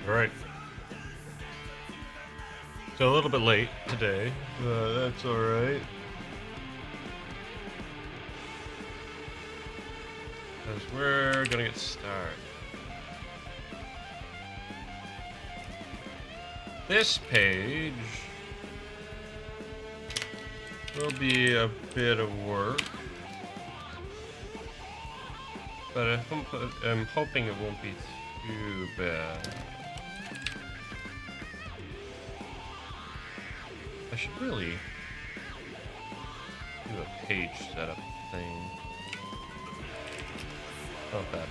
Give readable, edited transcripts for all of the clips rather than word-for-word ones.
Alright. So a little bit late today, but that's alright. Because we're gonna get started. This page will be a bit of work, but I'm hoping it won't be too bad. I should really do a page setup thing. Oh, that.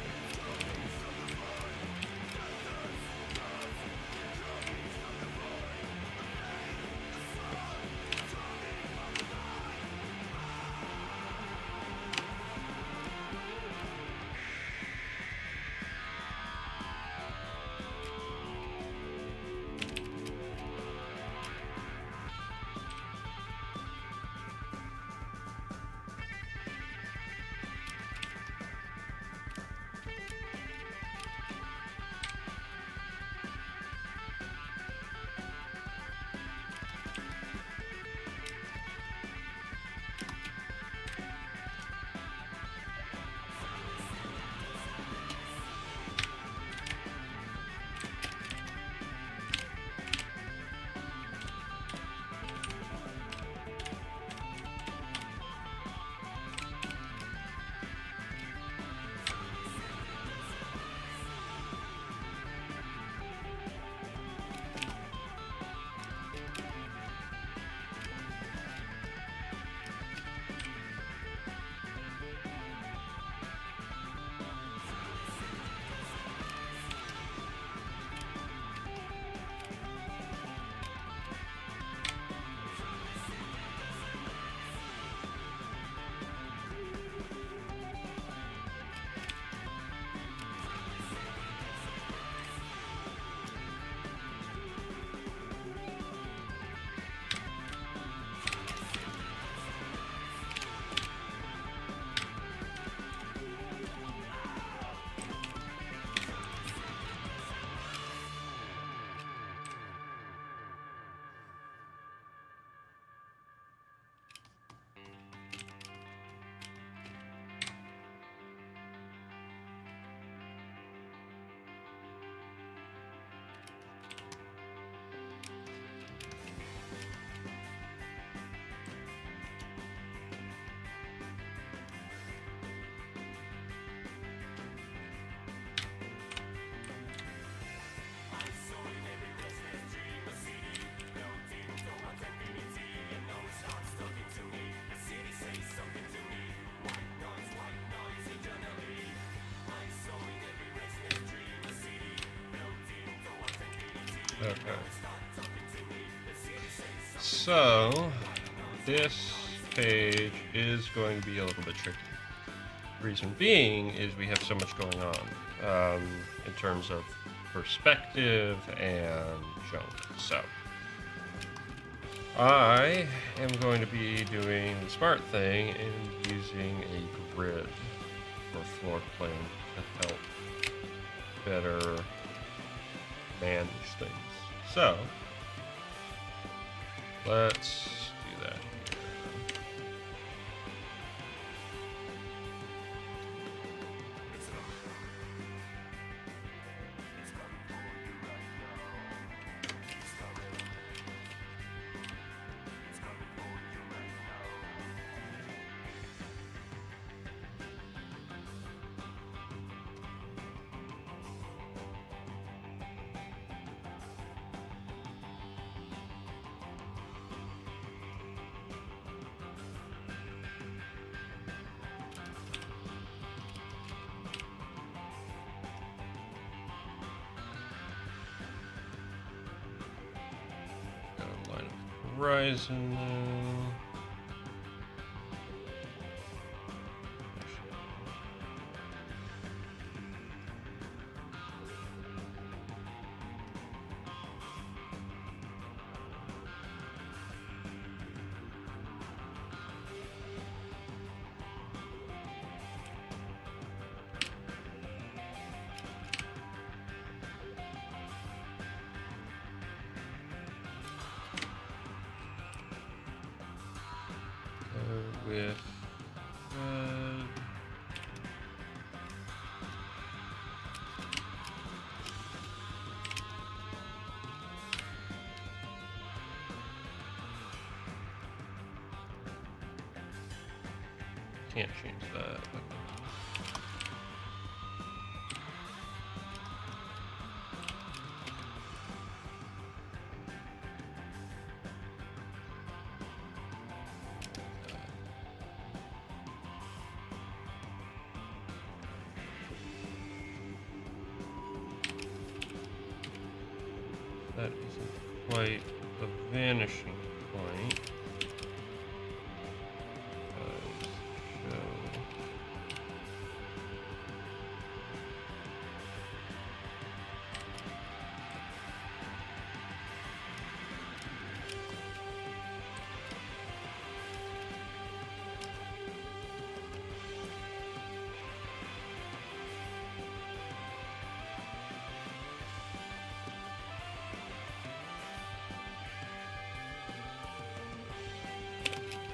Okay. So, this page is going to be a little bit tricky. Reason being is we have so much going on in terms of perspective and junk. So, I am going to be doing the smart thing and using a grid for floor plan to help better manage things. So, let's do that here. Horizon now. with red. Can't change that. That isn't quite a vanishing point.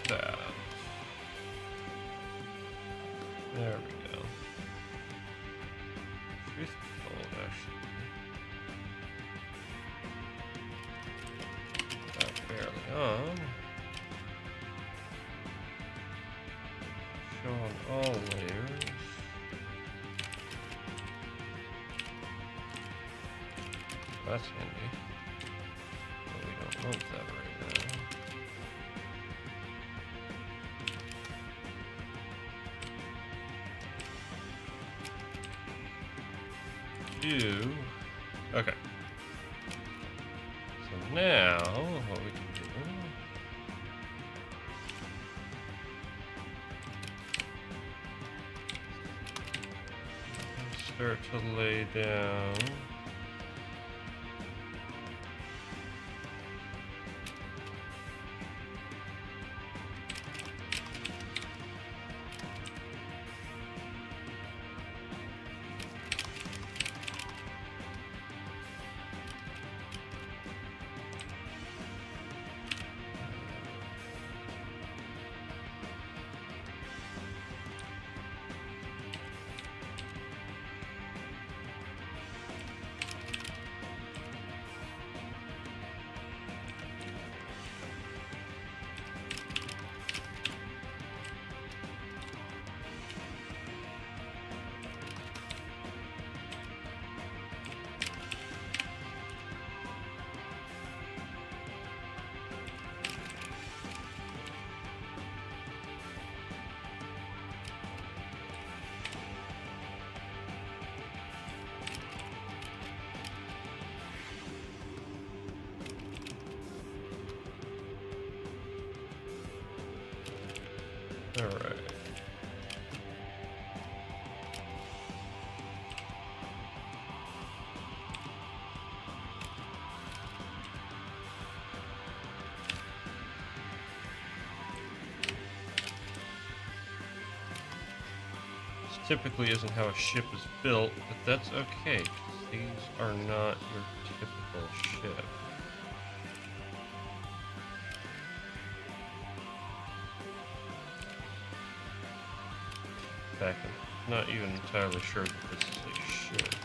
That. There we go. Truth be told, actually. Fairly on. Show on all layers. That's handy. But we don't want that right now. Okay. So now, what we can do is start to lay down all right. This typically isn't how a ship is built, but that's okay, 'cause these are not your typical ship. In fact, I'm not even entirely sure that this is a ship.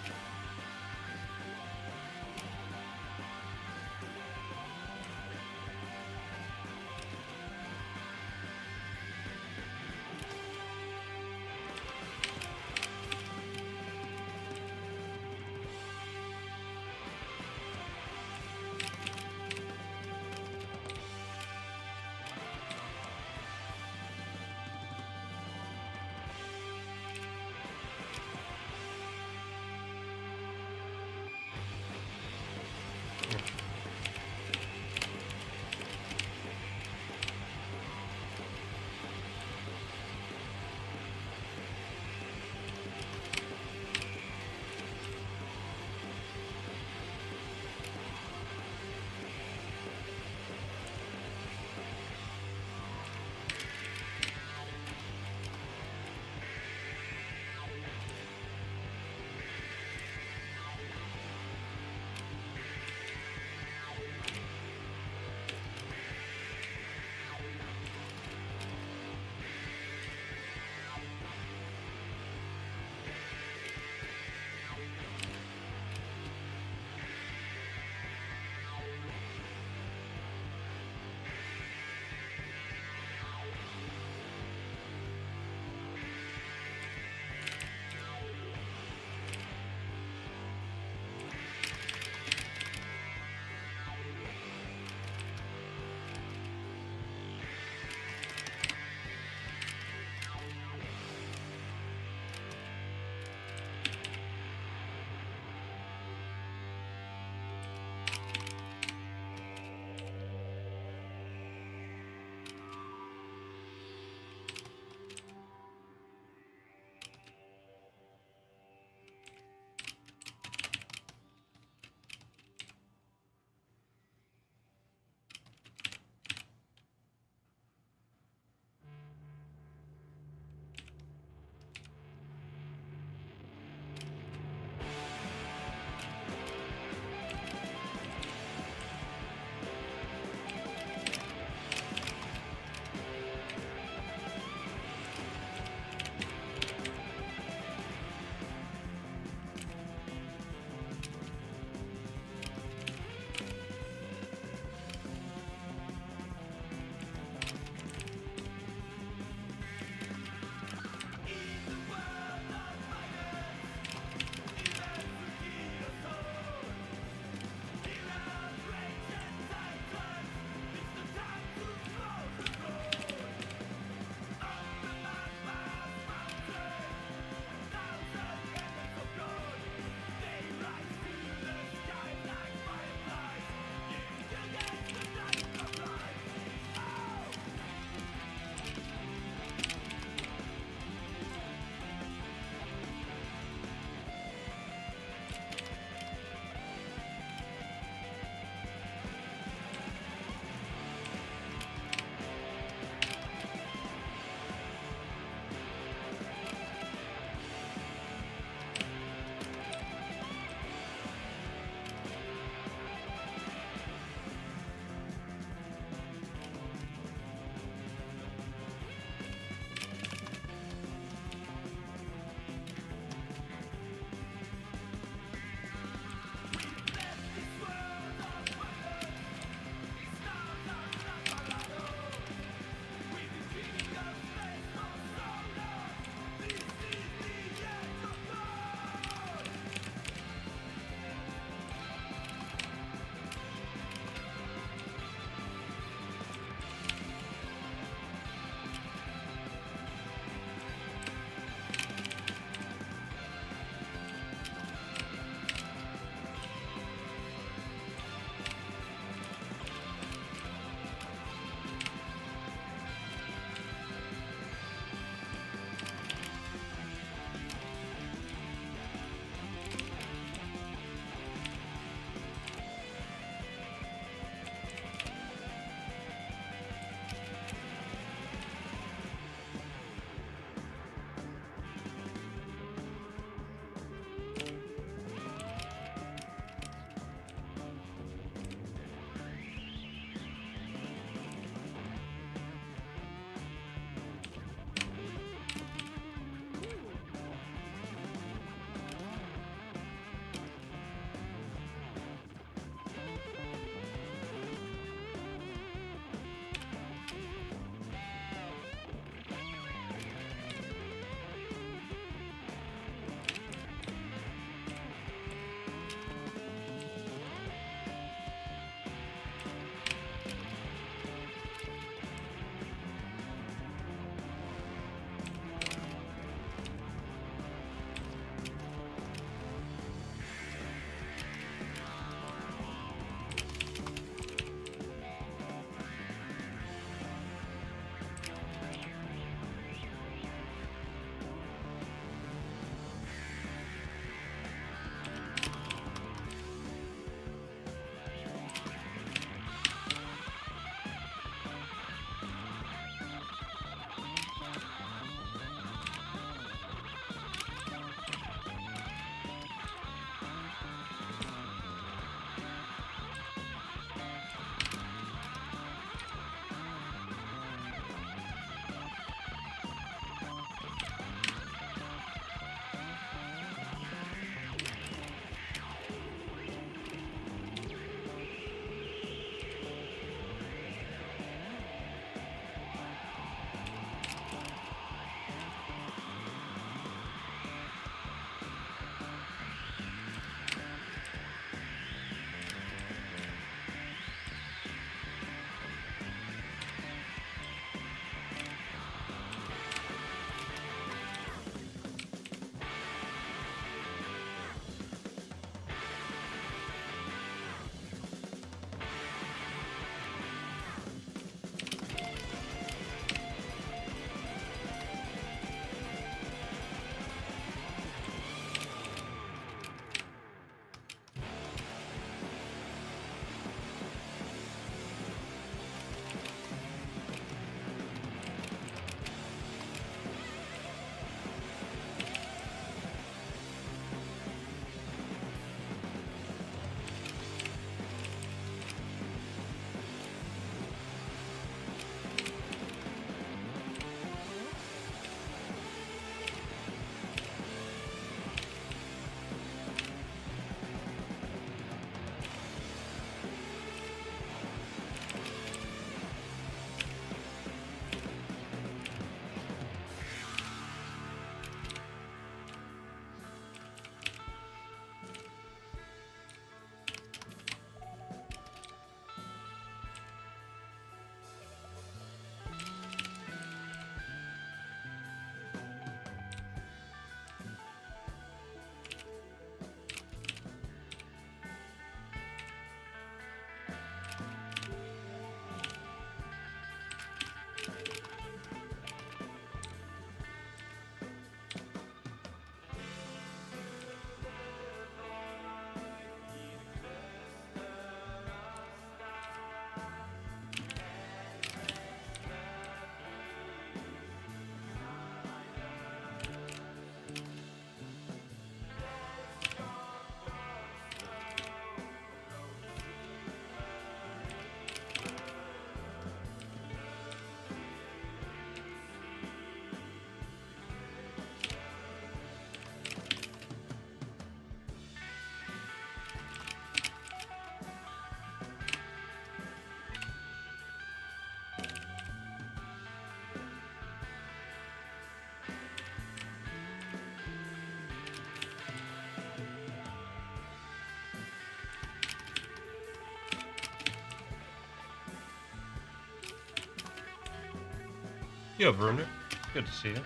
Yo, Bruner. Good to see you.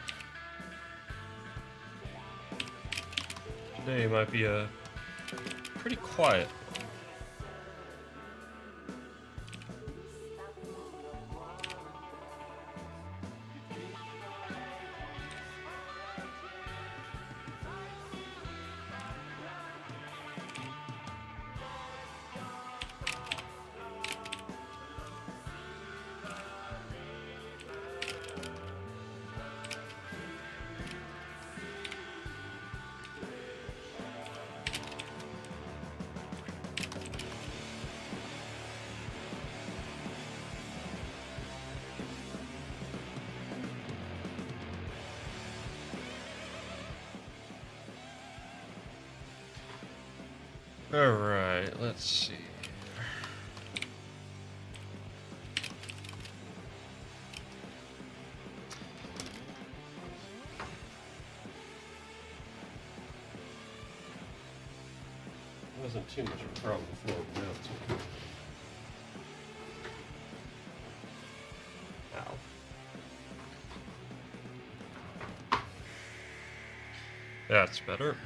Today might be a pretty quiet. Alright, let's see. Wasn't too much of a problem before, but now it's okay. Ow. That's better.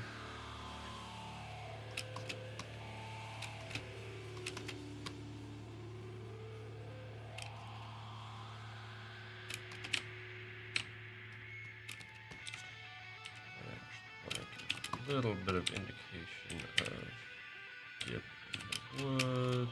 A little bit of indication of yep, wood.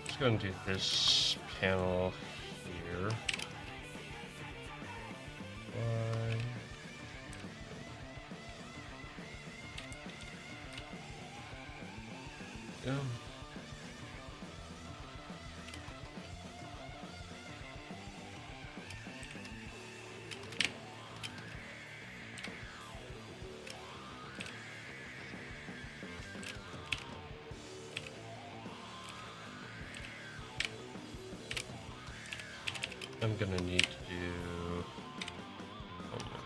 Just going to do this panel here. Why? Yeah. I'm gonna need to do. Oh no.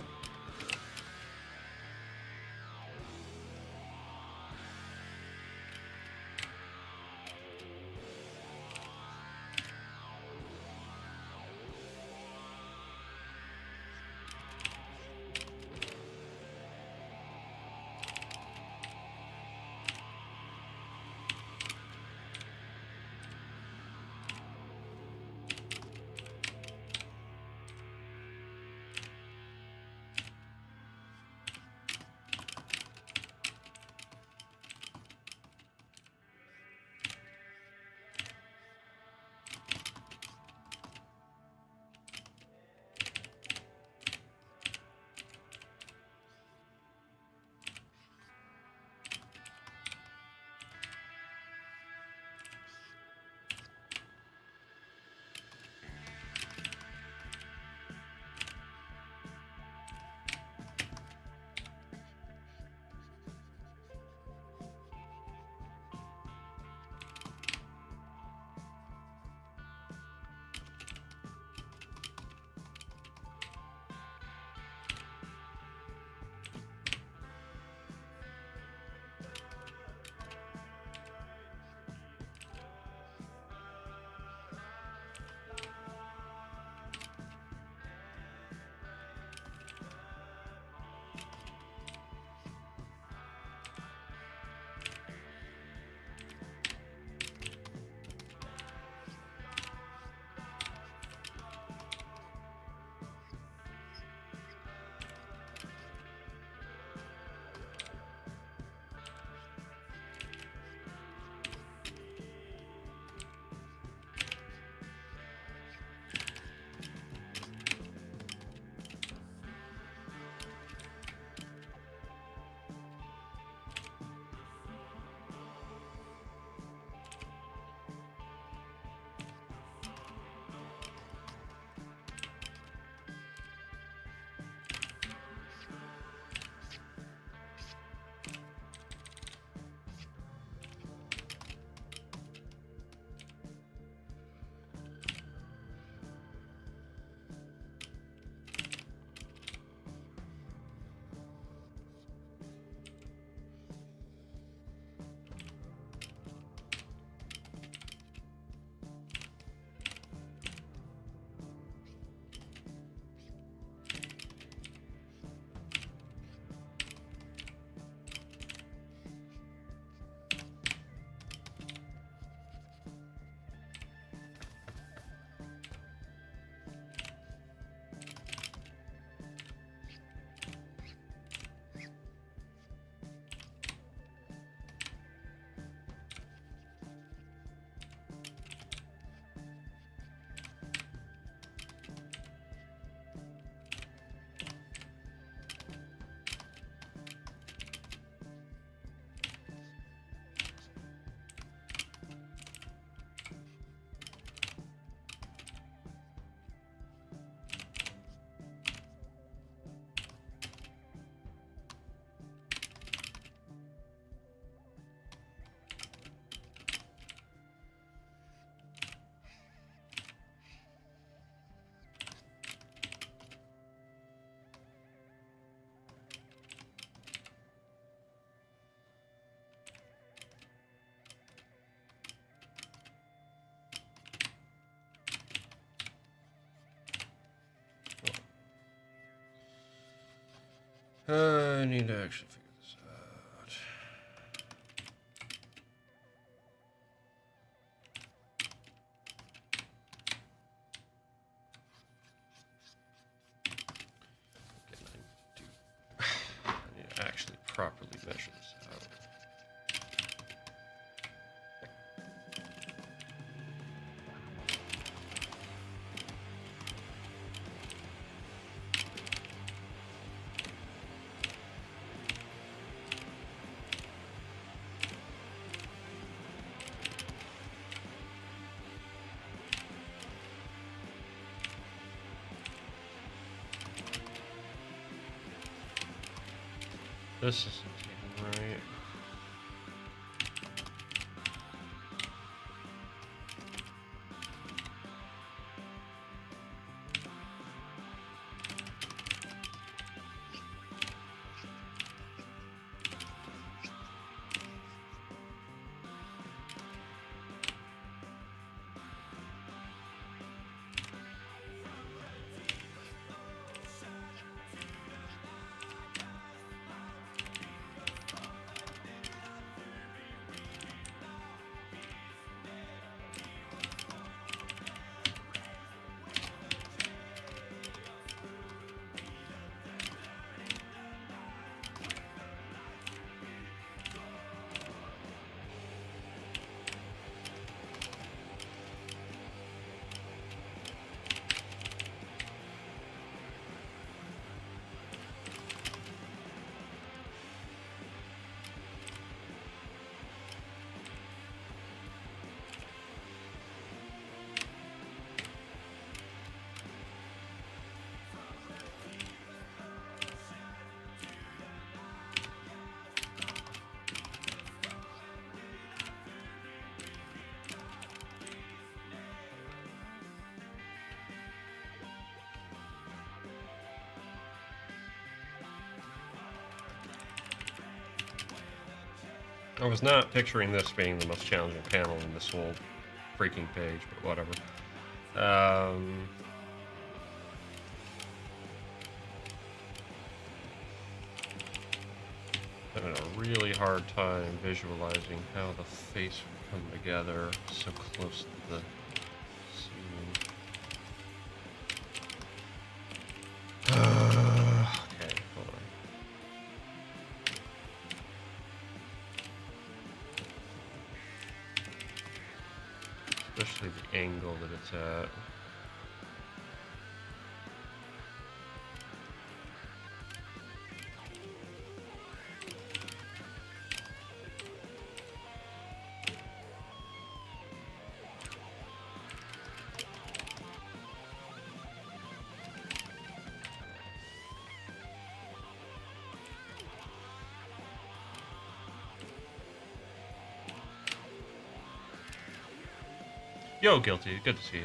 I need to actually figure this out. I need to actually properly measure this out. This isn't even right. I was not picturing this being the most challenging panel in this whole freaking page, but whatever. Having a really hard time visualizing how the face would come together so close to the scene. Okay, hold on. Especially the angle that it's at. Yo, Guilty, good to see you.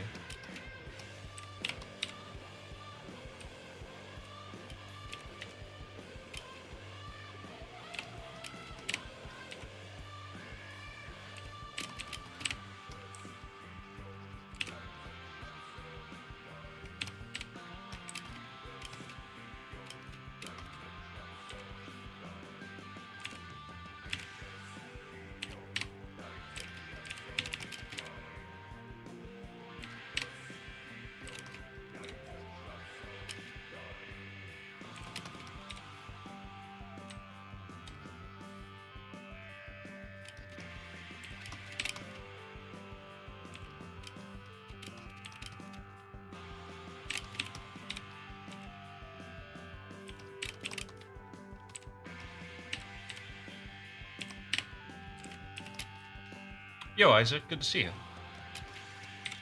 Yo, Isaac, good to see you.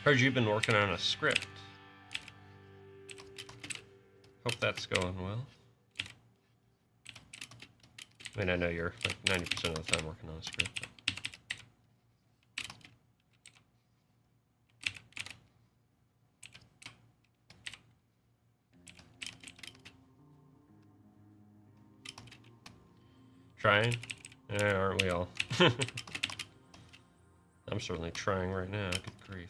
Heard you've been working on a script. Hope that's going well. I mean, I know you're like 90% of the time working on a script. Trying? Yeah, aren't we all? I'm certainly trying right now. Good grief.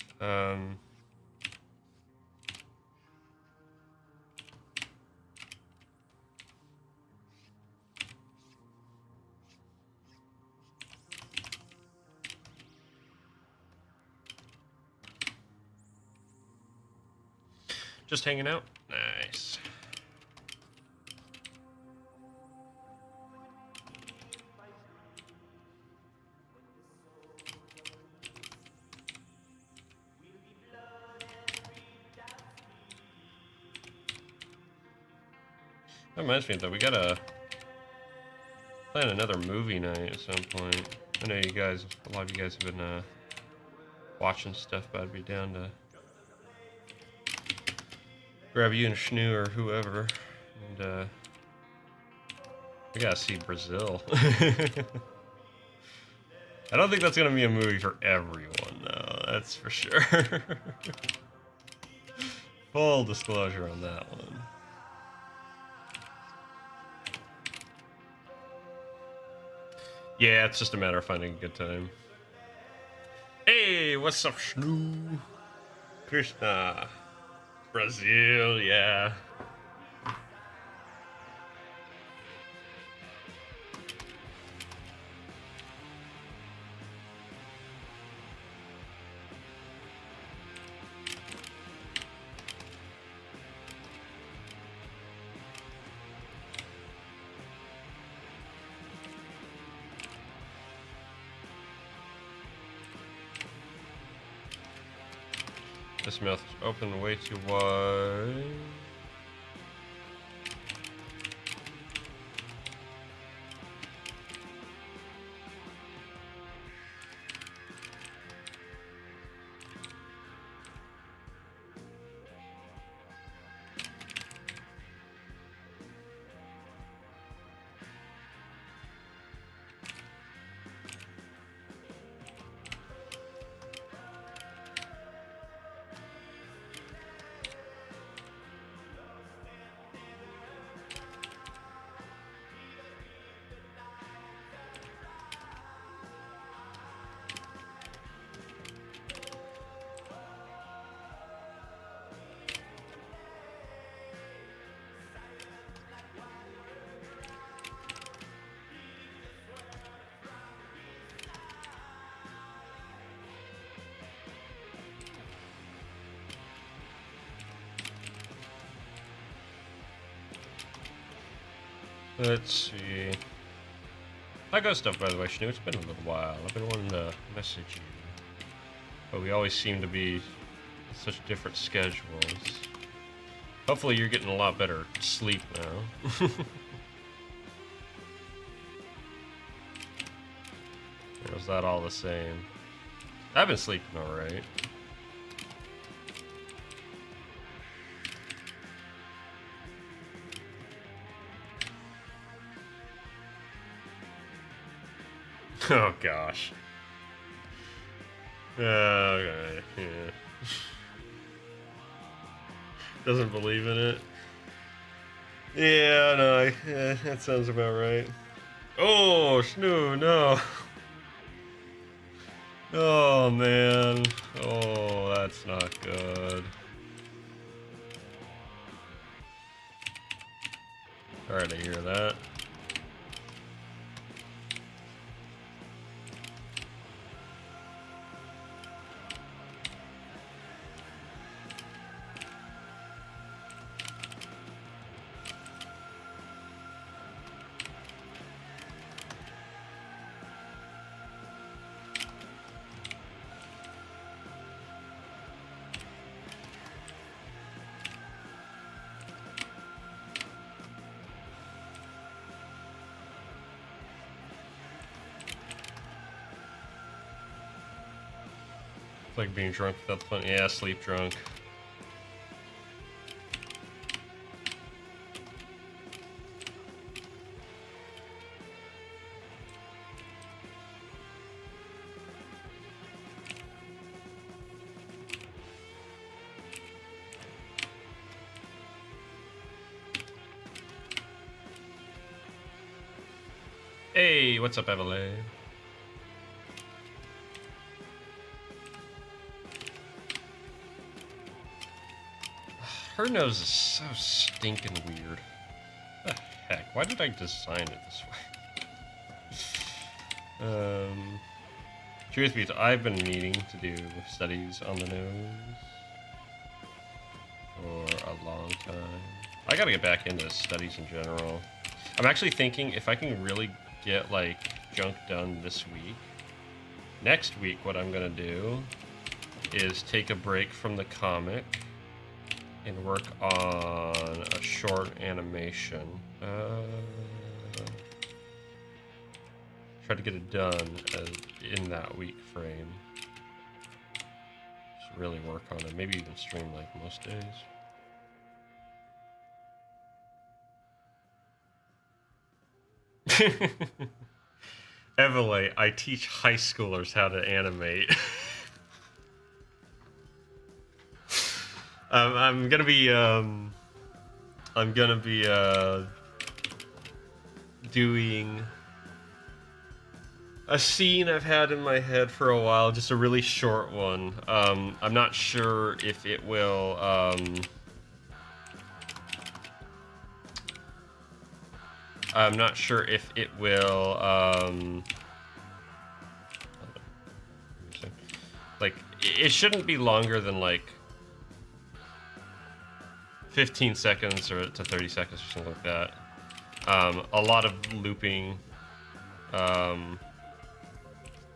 Just hanging out? Nice. That reminds me though, we gotta plan another movie night at some point. I know you guys, a lot of you guys have been watching stuff, but I'd be down to grab you and Schnoo or whoever, and we gotta see Brazil. I don't think that's gonna be a movie for everyone, though. That's for sure. Full disclosure on that one. Yeah, it's just a matter of finding a good time. Hey, what's up, Schnoo? Krishna. Brazil, yeah. This mouth is open way too wide. Let's see. I got stuff, by the way, Schnoo. It's been a little while. I've been wanting to message you, but we always seem to be such different schedules. Hopefully you're getting a lot better sleep now. Or is that all the same? I've been sleeping alright. Oh gosh. Okay, yeah. Doesn't believe in it. Yeah, no, yeah, that sounds about right. Oh, Schnoo, no. Oh man. Oh, that's not good. Sorry to hear that. It's like being drunk without fun. Yeah, sleep drunk. Hey, what's up, Evelyn? Her nose is so stinking weird. What the heck? Why did I design it this way? Truth be told, I've been needing to do studies on the nose a long time. I gotta get back into studies in general. I'm actually thinking if I can really get like junk done this week, next week what I'm gonna do is take a break from the comic and work on a short animation. Try to get it done in that week frame. Just really work on it. Maybe even stream like most days. Evelyn, I teach high schoolers how to animate. I'm gonna be doing a scene I've had in my head for a while, just a really short one. I'm not sure if it will like it shouldn't be longer than like 15 seconds or to 30 seconds or something like that. A lot of looping,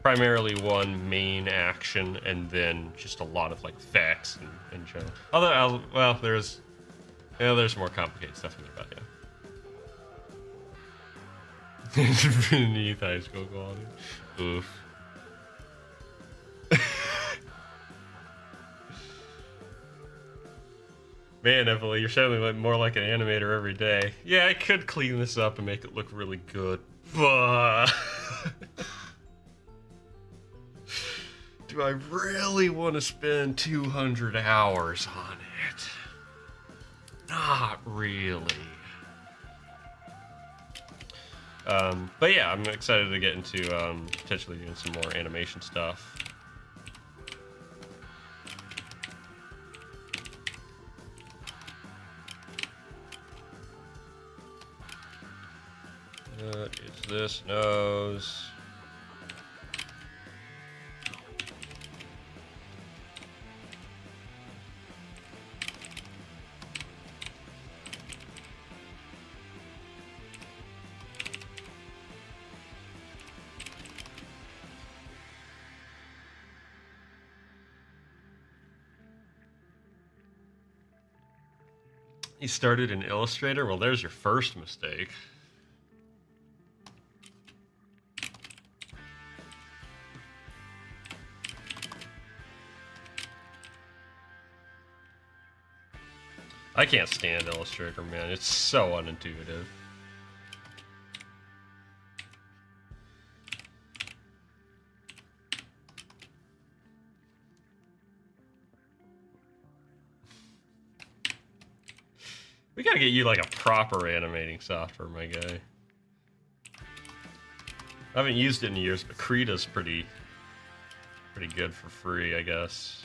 primarily one main action, and then just a lot of like facts and general. Although, there's more complicated stuff in there, but yeah. Beneath high school quality. Oof. Man, Evelyn, you're sounding like more like an animator every day. Yeah, I could clean this up and make it look really good, but do I really want to spend 200 hours on it? Not really. But yeah, I'm excited to get into potentially doing some more animation stuff. What is this nose? You started in Illustrator? Well, there's your first mistake. I can't stand Illustrator, man. It's so unintuitive. We gotta get you like a proper animating software, my guy. I haven't used it in years, but Krita's pretty good for free, I guess.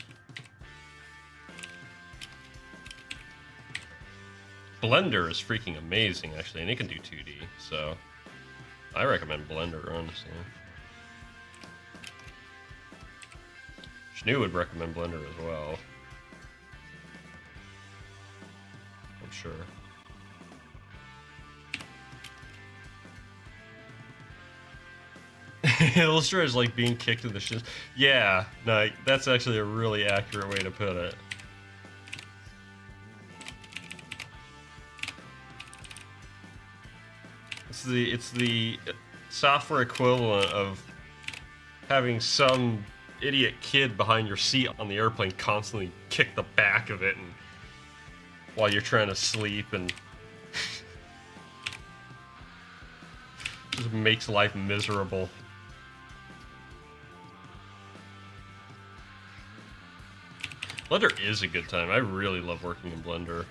Blender is freaking amazing, actually, and it can do 2D, so I recommend Blender, honestly. Shnu would recommend Blender as well. I'm sure. Illustrator is like being kicked in the shins. Yeah, no, that's actually a really accurate way to put it. It's the software equivalent of having some idiot kid behind your seat on the airplane constantly kick the back of it and while you're trying to sleep, and just makes life miserable. Blender is a good time. I really love working in Blender.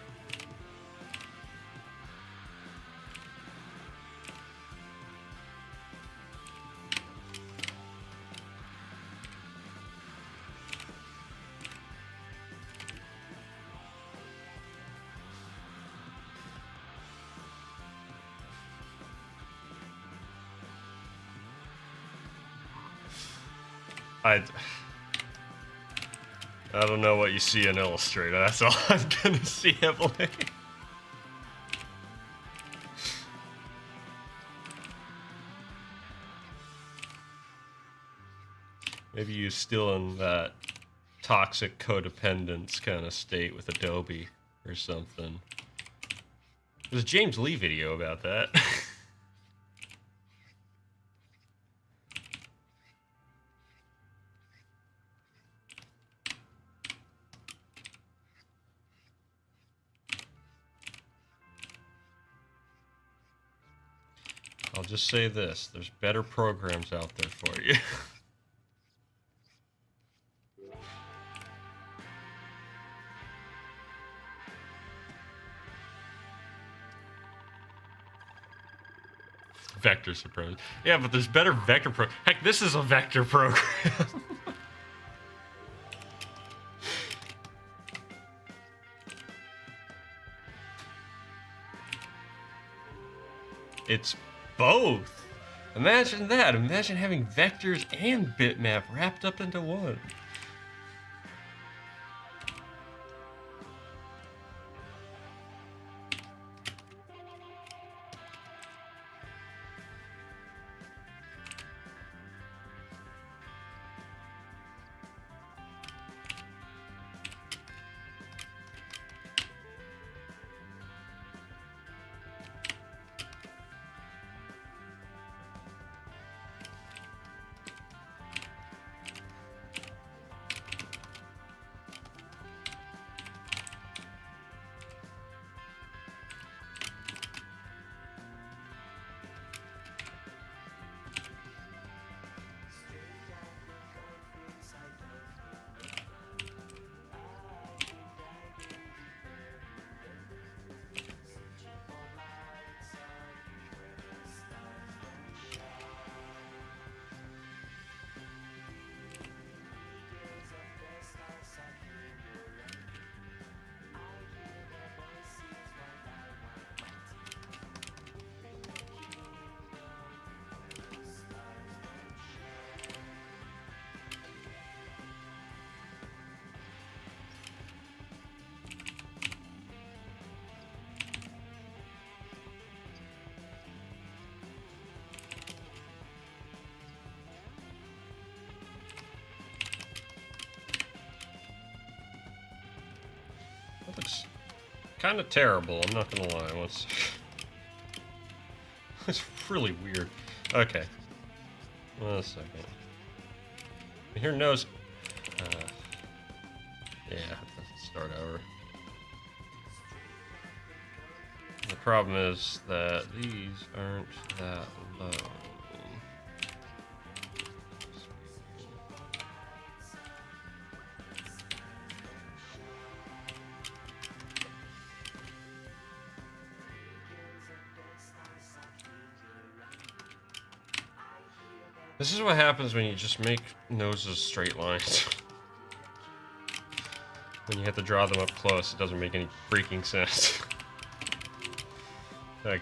I don't know what you see in Illustrator. That's all I'm gonna see, Evelyn. Maybe you're still in that toxic codependence kind of state with Adobe or something. There's a James Lee video about that. I'll just say this, there's better programs out there for you. Vector supremacy. Yeah, but there's better vector pro. Heck, this is a vector program. It's both. Imagine that. Imagine having vectors and bitmap wrapped up into one. That looks kind of terrible, I'm not gonna lie. It's really weird. Okay. 1 second. Here knows. Yeah, let's start over. The problem is that these aren't that low. This is what happens when you just make noses straight lines. When you have to draw them up close, it doesn't make any freaking sense. Like,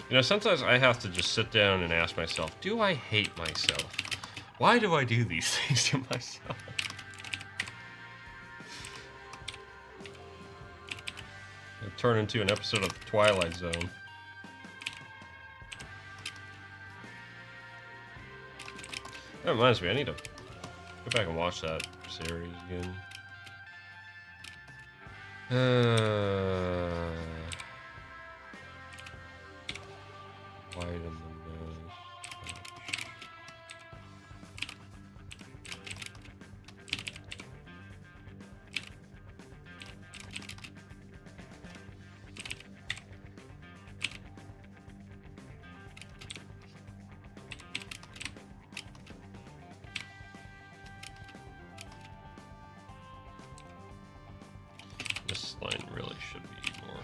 you know, sometimes I have to just sit down and ask myself, do I hate myself? Why do I do these things to myself? It'll turn into an episode of The Twilight Zone. That reminds me, I need to go back and watch that series again. Widen the nose. This line really should be more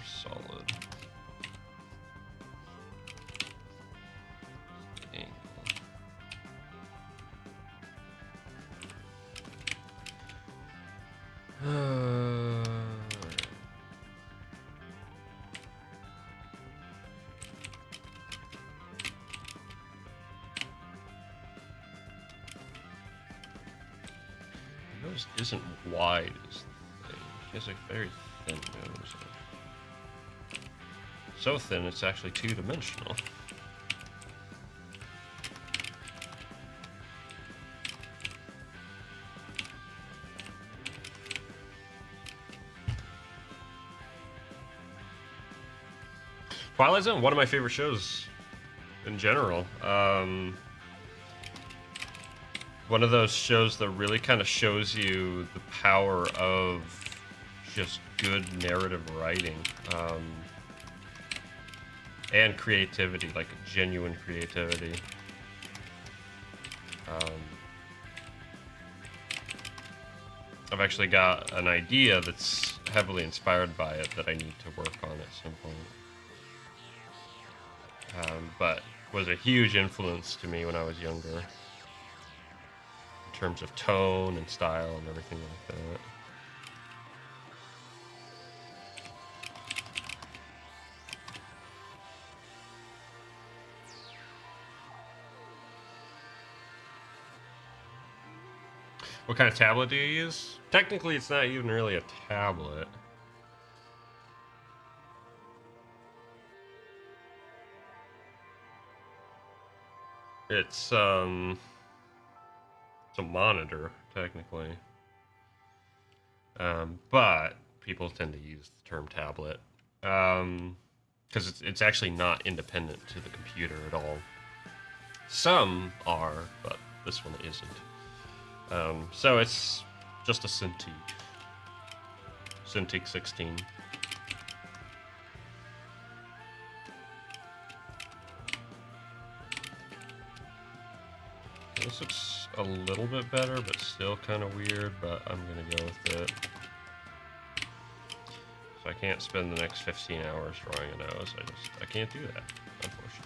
nose isn't wide as the thing. She has a very thin nose. So thin, it's actually two-dimensional. Twilight Zone, one of my favorite shows in general. One of those shows that really kind of shows you the power of just good narrative writing. And creativity, like genuine creativity. I've actually got an idea that's heavily inspired by it that I need to work on at some point. But was a huge influence to me when I was younger. In terms of tone and style and everything like that. What kind of tablet do you use? Technically, it's not even really a tablet. It's a monitor, technically. But people tend to use the term tablet. Because it's actually not independent to the computer at all. Some are, but this one isn't. So it's just a Cintiq 16. This looks a little bit better, but still kind of weird, but I'm gonna go with it. So I can't spend the next 15 hours drawing a nose. I can't do that, unfortunately.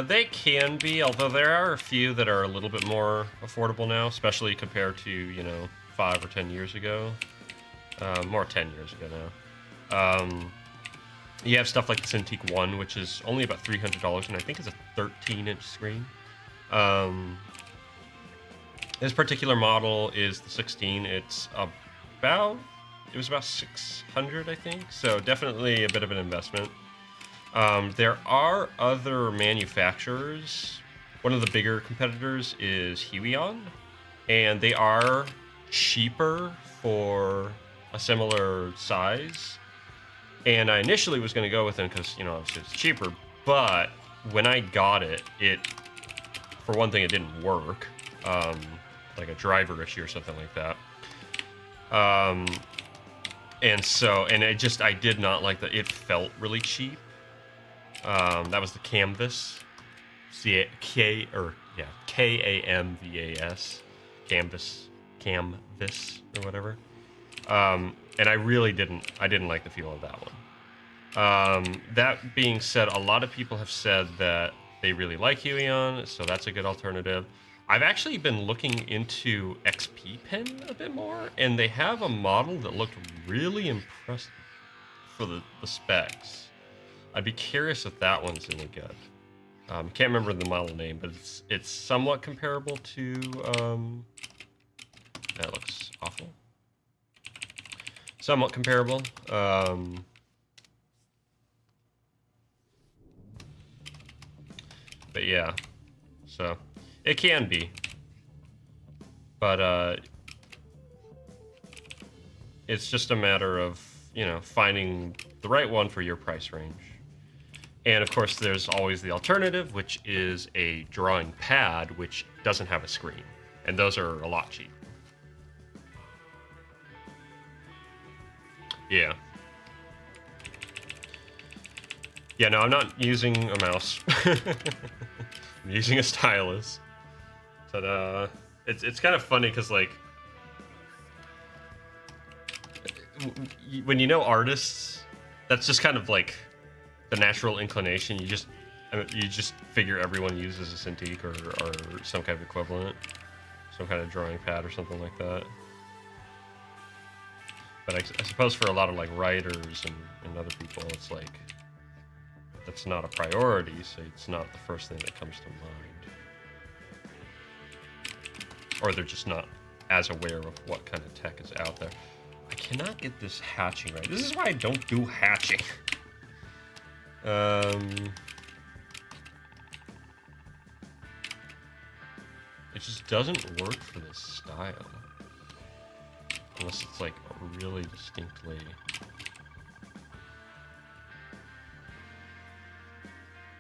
They can be, although there are a few that are a little bit more affordable now, especially compared to, you know, 5 or 10 years ago. More 10 years ago now. You have stuff like the Cintiq 1, which is only about $300, and I think it's a 13-inch screen. This particular model is the 16. It was about 600, I think, so definitely a bit of an investment. There are other manufacturers. One of the bigger competitors is Huion, and they are cheaper for a similar size. And I initially was going to go with them because, you know, obviously it's cheaper, but when I got it, for one thing, it didn't work, like a driver issue or something like that. And I did not like that. It felt really cheap. That was the Canvas, K-A-M-V-A-S, Canvas or whatever. And I really didn't like the feel of that one. That being said, a lot of people have said that they really like Huion, so that's a good alternative. I've actually been looking into XP Pen a bit more, and they have a model that looked really impressive for the specs. I'd be curious if that one's any good. Can't remember the model name, but it's somewhat comparable to. That looks awful. Somewhat comparable. But yeah, so it can be, but it's just a matter of, you know, finding the right one for your price range. And of course, there's always the alternative, which is a drawing pad, which doesn't have a screen. And those are a lot cheaper. Yeah. Yeah, no, I'm not using a mouse. I'm using a stylus. Ta-da. It's kind of funny because, like, when you know artists, that's just kind of like the natural inclination. You just figure everyone uses a Cintiq or some kind of equivalent, some kind of drawing pad or something like that. But I suppose for a lot of like writers and other people, it's like that's not a priority, so it's not the first thing that comes to mind, or they're just not as aware of what kind of tech is out there. I cannot get this hatching right. This is why I don't do hatching. It just doesn't work for this style. Unless it's like really distinctly...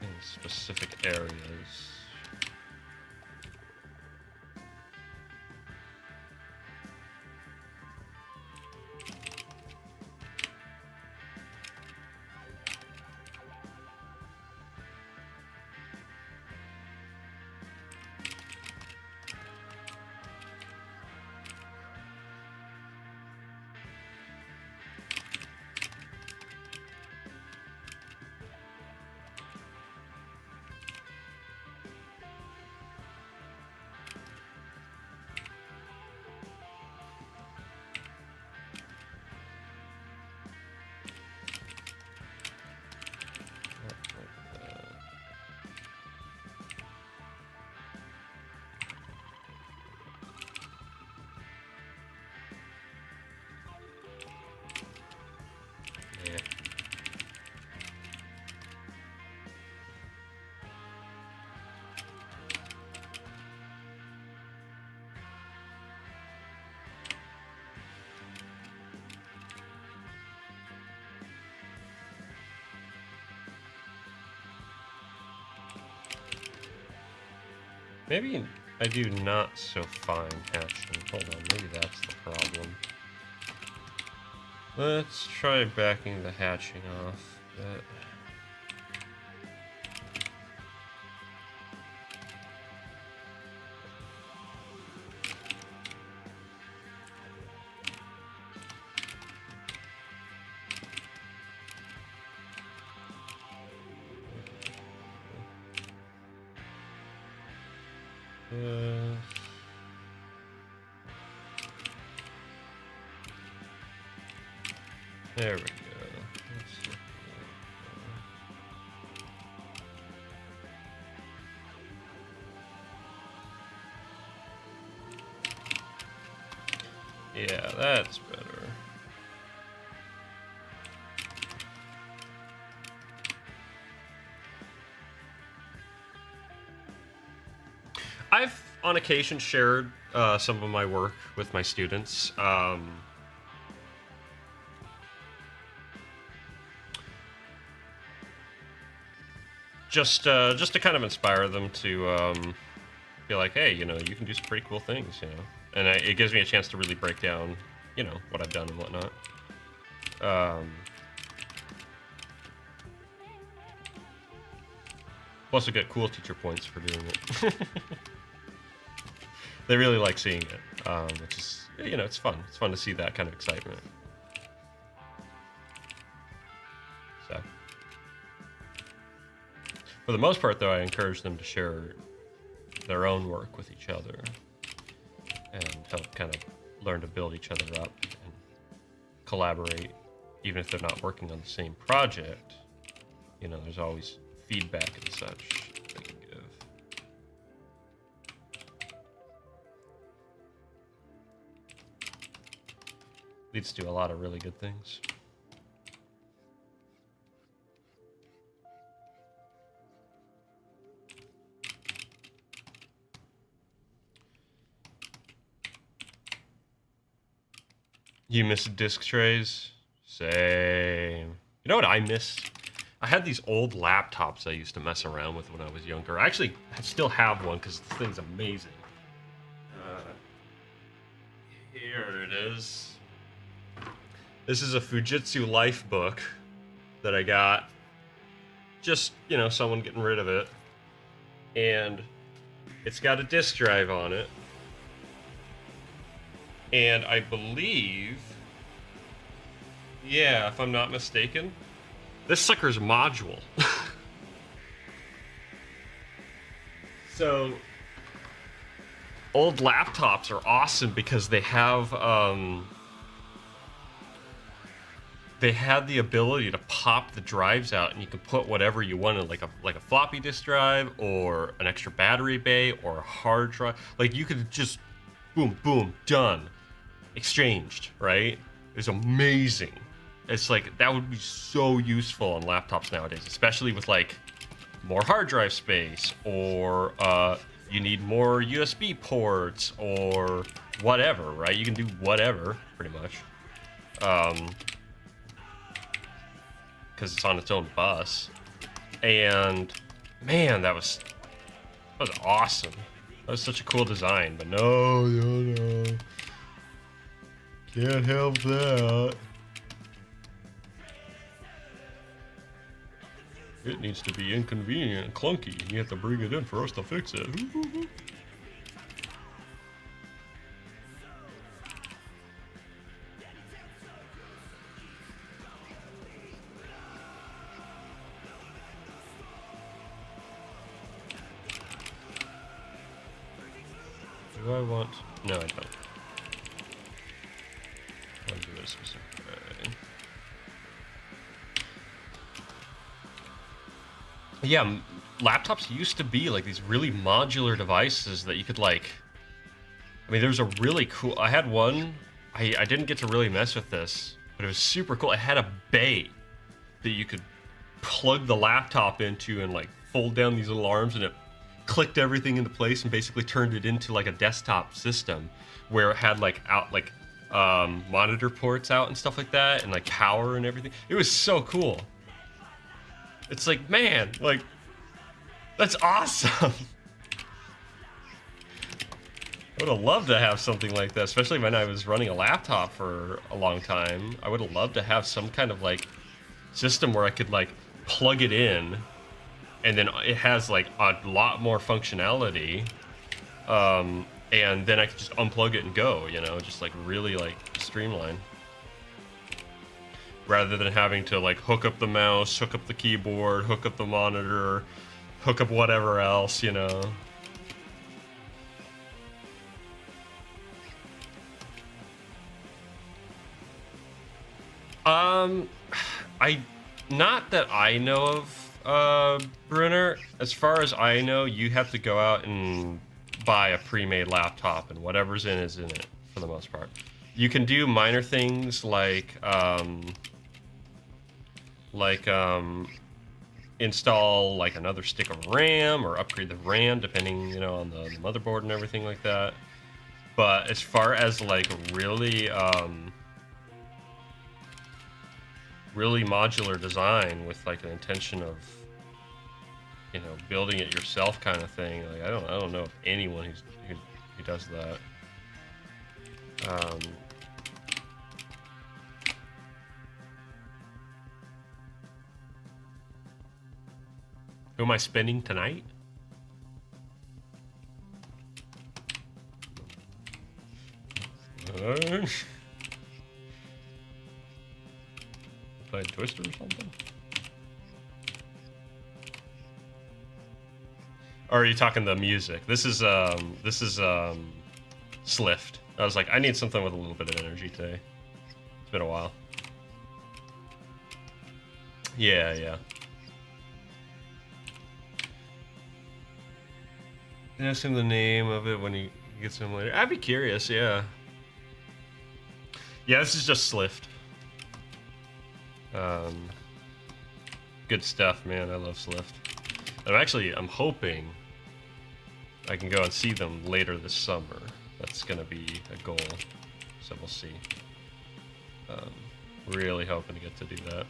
in specific areas. Maybe I do not so fine hatching. Hold on, maybe that's the problem. Let's try backing the hatching off. There we go. Yeah, that's better. I've on occasion shared some of my work with my students. Just to kind of inspire them to feel like, hey, you know, you can do some pretty cool things, you know. And it gives me a chance to really break down, you know, what I've done and whatnot. Plus, I get cool teacher points for doing it. They really like seeing it, which is, you know, it's fun. It's fun to see that kind of excitement. So, for the most part, though, I encourage them to share their own work with each other and help kind of learn to build each other up and collaborate, even if they're not working on the same project. You know, there's always feedback and such they can give. Leads to a lot of really good things. You miss disc trays? Same. You know what I miss? I had these old laptops I used to mess around with when I was younger. I still have one because this thing's amazing. Here it is. This is a Fujitsu Life book that I got just, you know, someone getting rid of it. And it's got a disk drive on it. And I believe, yeah, if I'm not mistaken, this sucker's module. So old laptops are awesome because they have they had the ability to pop the drives out, and you can put whatever you wanted, like a floppy disk drive or an extra battery bay or a hard drive. Like you could just boom, boom, done, exchanged. Right? It was amazing. It's like that would be so useful on laptops nowadays, especially with like more hard drive space, or you need more USB ports or whatever. Right? You can do whatever pretty much. Because it's on its own bus. And man, that was awesome. That was such a cool design. But no, can't help that. It needs to be inconvenient and clunky. You have to bring it in for us to fix it. Do I want... No, I don't. I want to do this specific way. Yeah, laptops used to be like these really modular devices that you could like... I mean, there was a really cool... I had one... I didn't get to really mess with this, but it was super cool. It had a bay that you could plug the laptop into and like fold down these little arms, and it clicked everything into place and basically turned it into like a desktop system where it had like monitor ports out and stuff like that, and like power and everything. It was so cool. It's like, man, like, that's awesome. I would have loved to have something like that, especially when I was running a laptop for a long time. I would have loved to have some kind of like system where I could like plug it in, and then it has like a lot more functionality, and then I could just unplug it and go, you know, just like really like streamline, rather than having to like hook up the mouse, hook up the keyboard, hook up the monitor, hook up whatever else, you know. Not that I know of, Brunner. As far as I know, you have to go out and buy a pre-made laptop, and whatever's in is in it for the most part. You can do minor things like install like another stick of RAM or upgrade the RAM depending, you know, on the motherboard and everything like that. But as far as like really modular design with like an intention of, you know, building it yourself kind of thing, like I don't know of anyone who does that. Who am I spending tonight? Playing Twister or something? Or are you talking the music? This is Slift. I was like, I need something with a little bit of energy today. It's been a while. Yeah. Ask him the name of it when he gets him later. I'd be curious, yeah. Yeah, this is just Slift. Good stuff, man. I love Slift. I'm hoping I can go and see them later this summer. That's gonna be a goal, so we'll see. Really hoping to get to do that.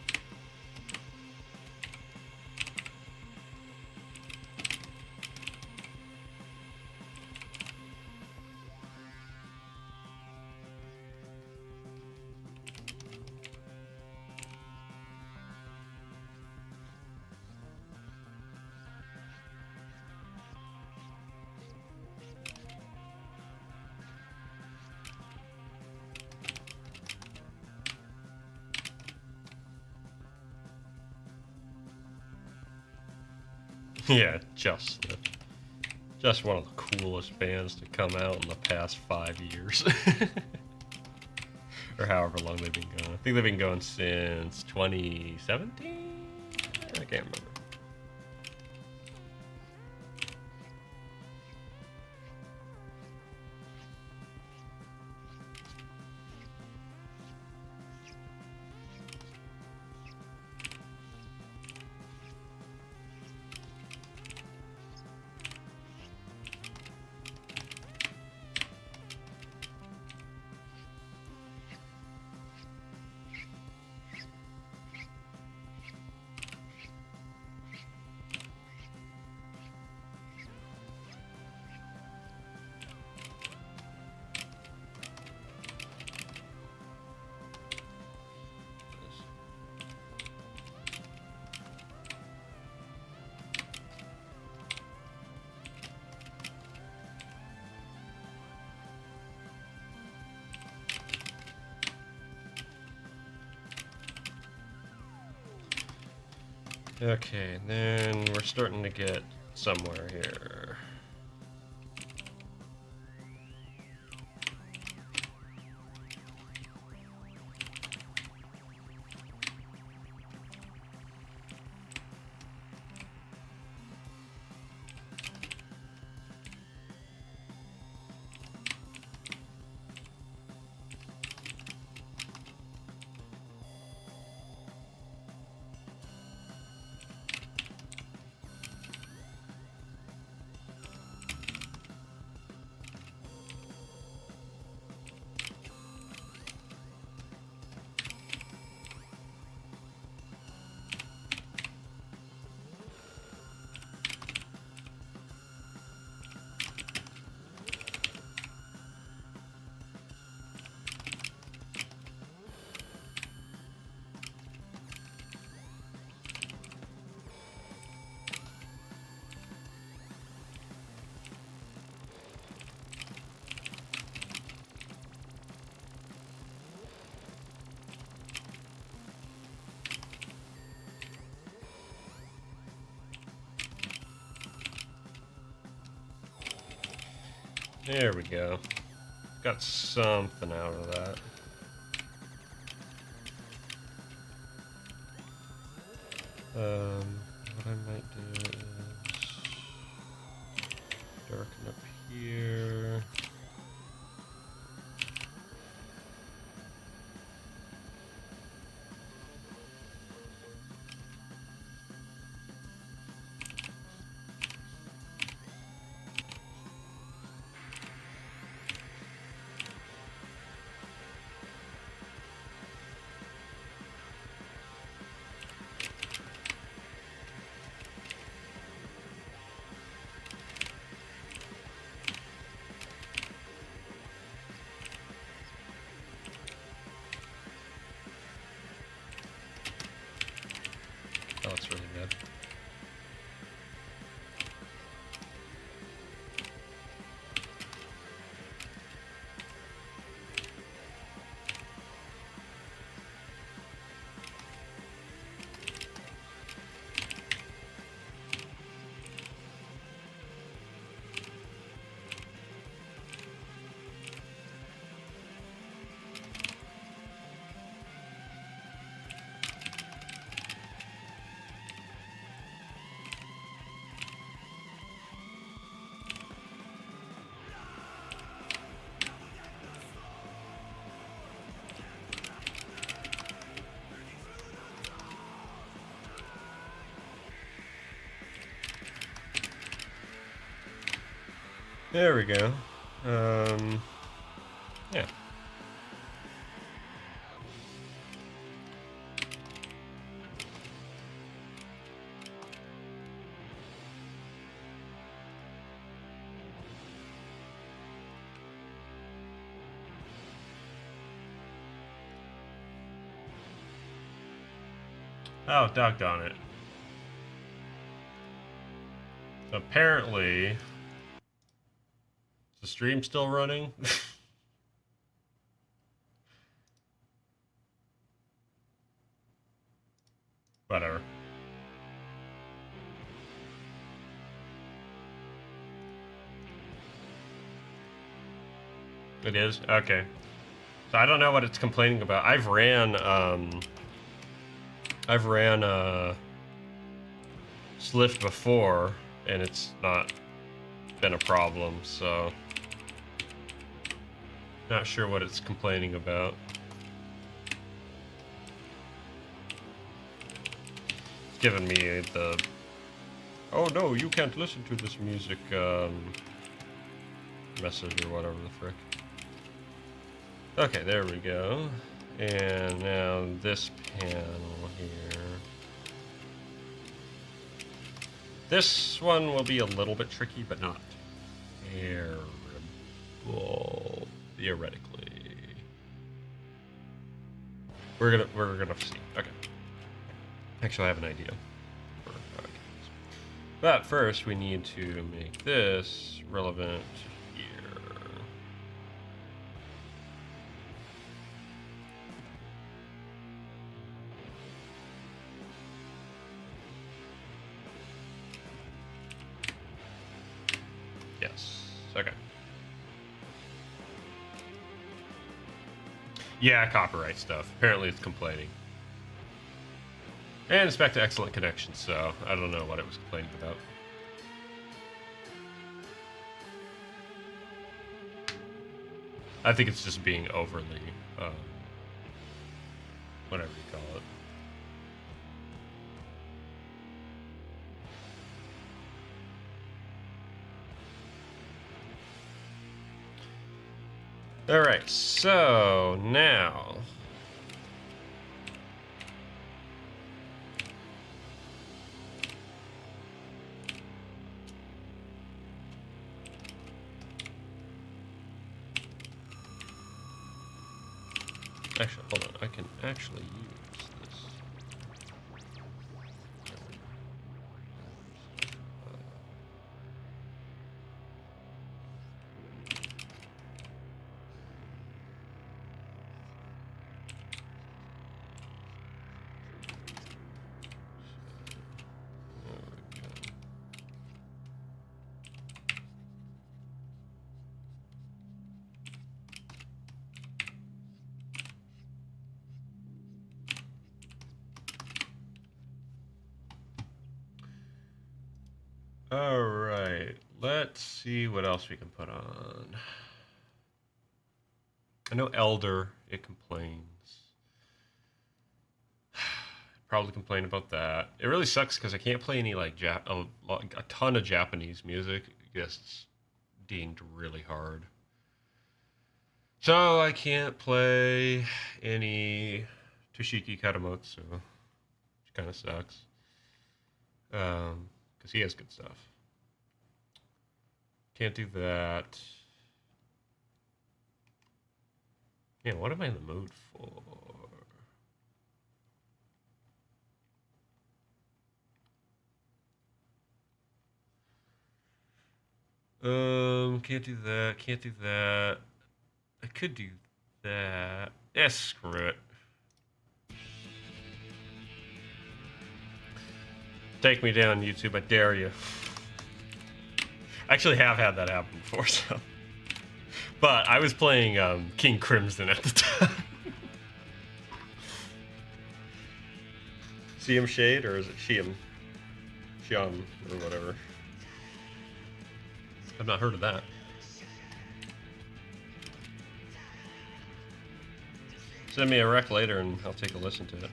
Yeah, just one of the coolest bands to come out in the past 5 years. Or however long they've been going. I think they've been going since 2017? I can't remember. Okay, then we're starting to get somewhere here. There we go. Got something out of that. What I might do is darken up here. Oh, it's really good. There we go. Yeah. Oh, doggone it. So apparently, is the stream still running? Whatever. It is? Okay. So I don't know what it's complaining about. I've ran Slift before, and it's not been a problem, so not sure what it's complaining about. It's giving me the, oh no, you can't listen to this music message or whatever the frick. Okay, there we go. And now this panel here. This one will be a little bit tricky, but not terrible, theoretically. We're gonna see. Okay. Actually, I have an idea for how I can do this. But first, we need to make this relevant here. Yes. Okay. Yeah, copyright stuff. Apparently it's complaining. And it's back to excellent connection, so I don't know what it was complaining about. I think it's just being overly, whatever you call it. All right, so now actually, hold on, I can actually use this. All right, let's see what else we can put on. I know Elder, it complains. Probably complain about that. It really sucks because I can't play any like a ton of Japanese music. It gets dinged really hard. So I can't play any Toshiki Katamotsu, which kind of sucks. Because he has good stuff. Can't do that. Yeah, what am I in the mood for? Can't do that. Can't do that. I could do that. Yeah, screw it. Take me down, YouTube. I dare you. I actually have had that happen before, so. But I was playing King Crimson at the time. Siam Shade, or is it Shiam? Shiam, or whatever. I've not heard of that. Send me a rec later and I'll take a listen to it.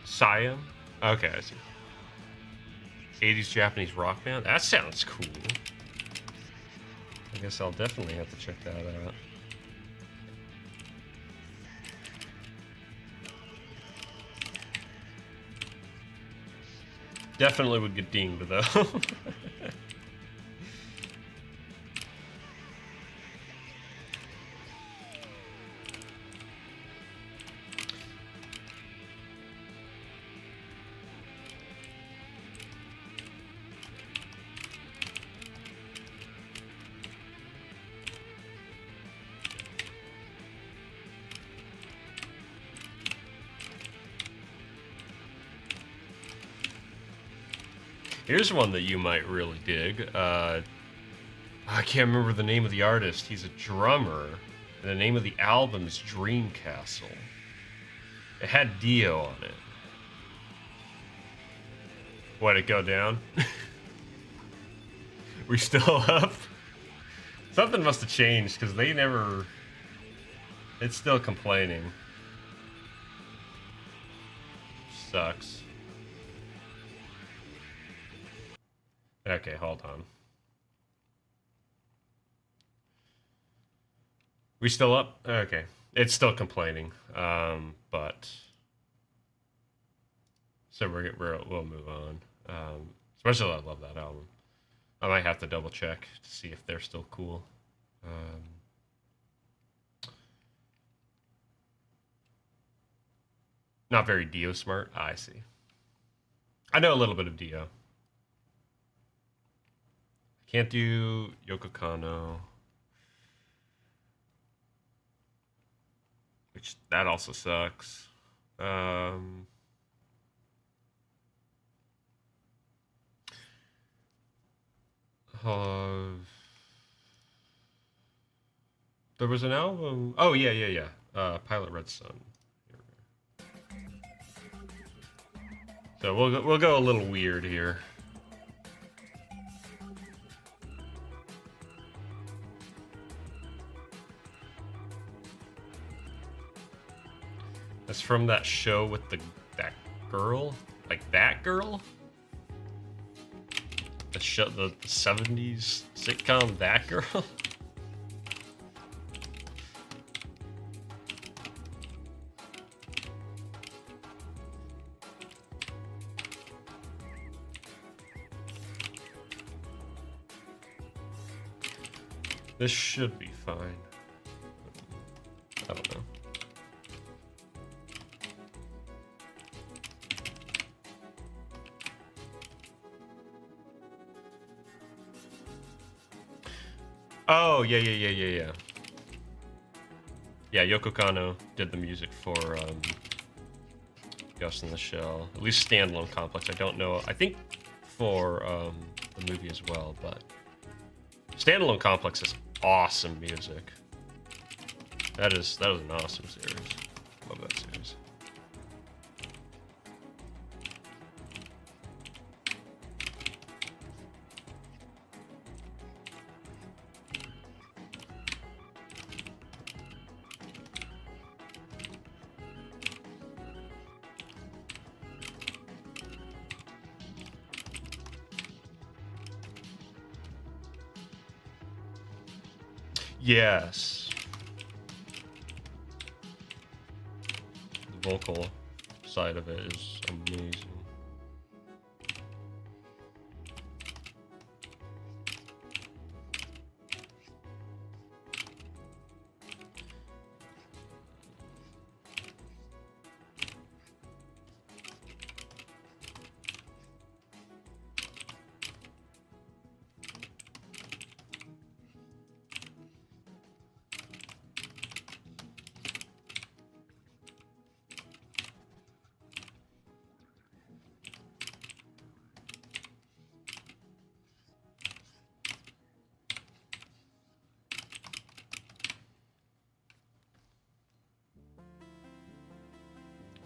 Siam? Okay, I see. 80s Japanese rock band? That sounds cool. I guess I'll definitely have to check that out. Definitely would get dinged though. Here's one that you might really dig. I can't remember the name of the artist. He's a drummer. And the name of the album is Dream Castle. It had Dio on it. Why'd it go down? We still up? Something must have changed, because they never... It's still complaining. Sucks. Okay, hold on. We still up? Okay. It's still complaining, but... So we'll move on. Especially I love that album. I might have to double check to see if they're still cool. Not very Dio smart. I see. I know a little bit of Dio. Can't do Yoko Kanno. Which, that also sucks. There was an album. Oh yeah. Pilot Red Sun. So we'll go a little weird here. That's from that show with that girl, like that girl. The show, the 70s sitcom That Girl. This should be fine. I don't know. Oh, yeah. Yeah, Yoko Kanno did the music for Ghost in the Shell. At least standalone Complex. I don't know. I think for the movie as well, but standalone Complex is awesome music. That was an awesome series. Love that series. Yes. The vocal side of it is amazing.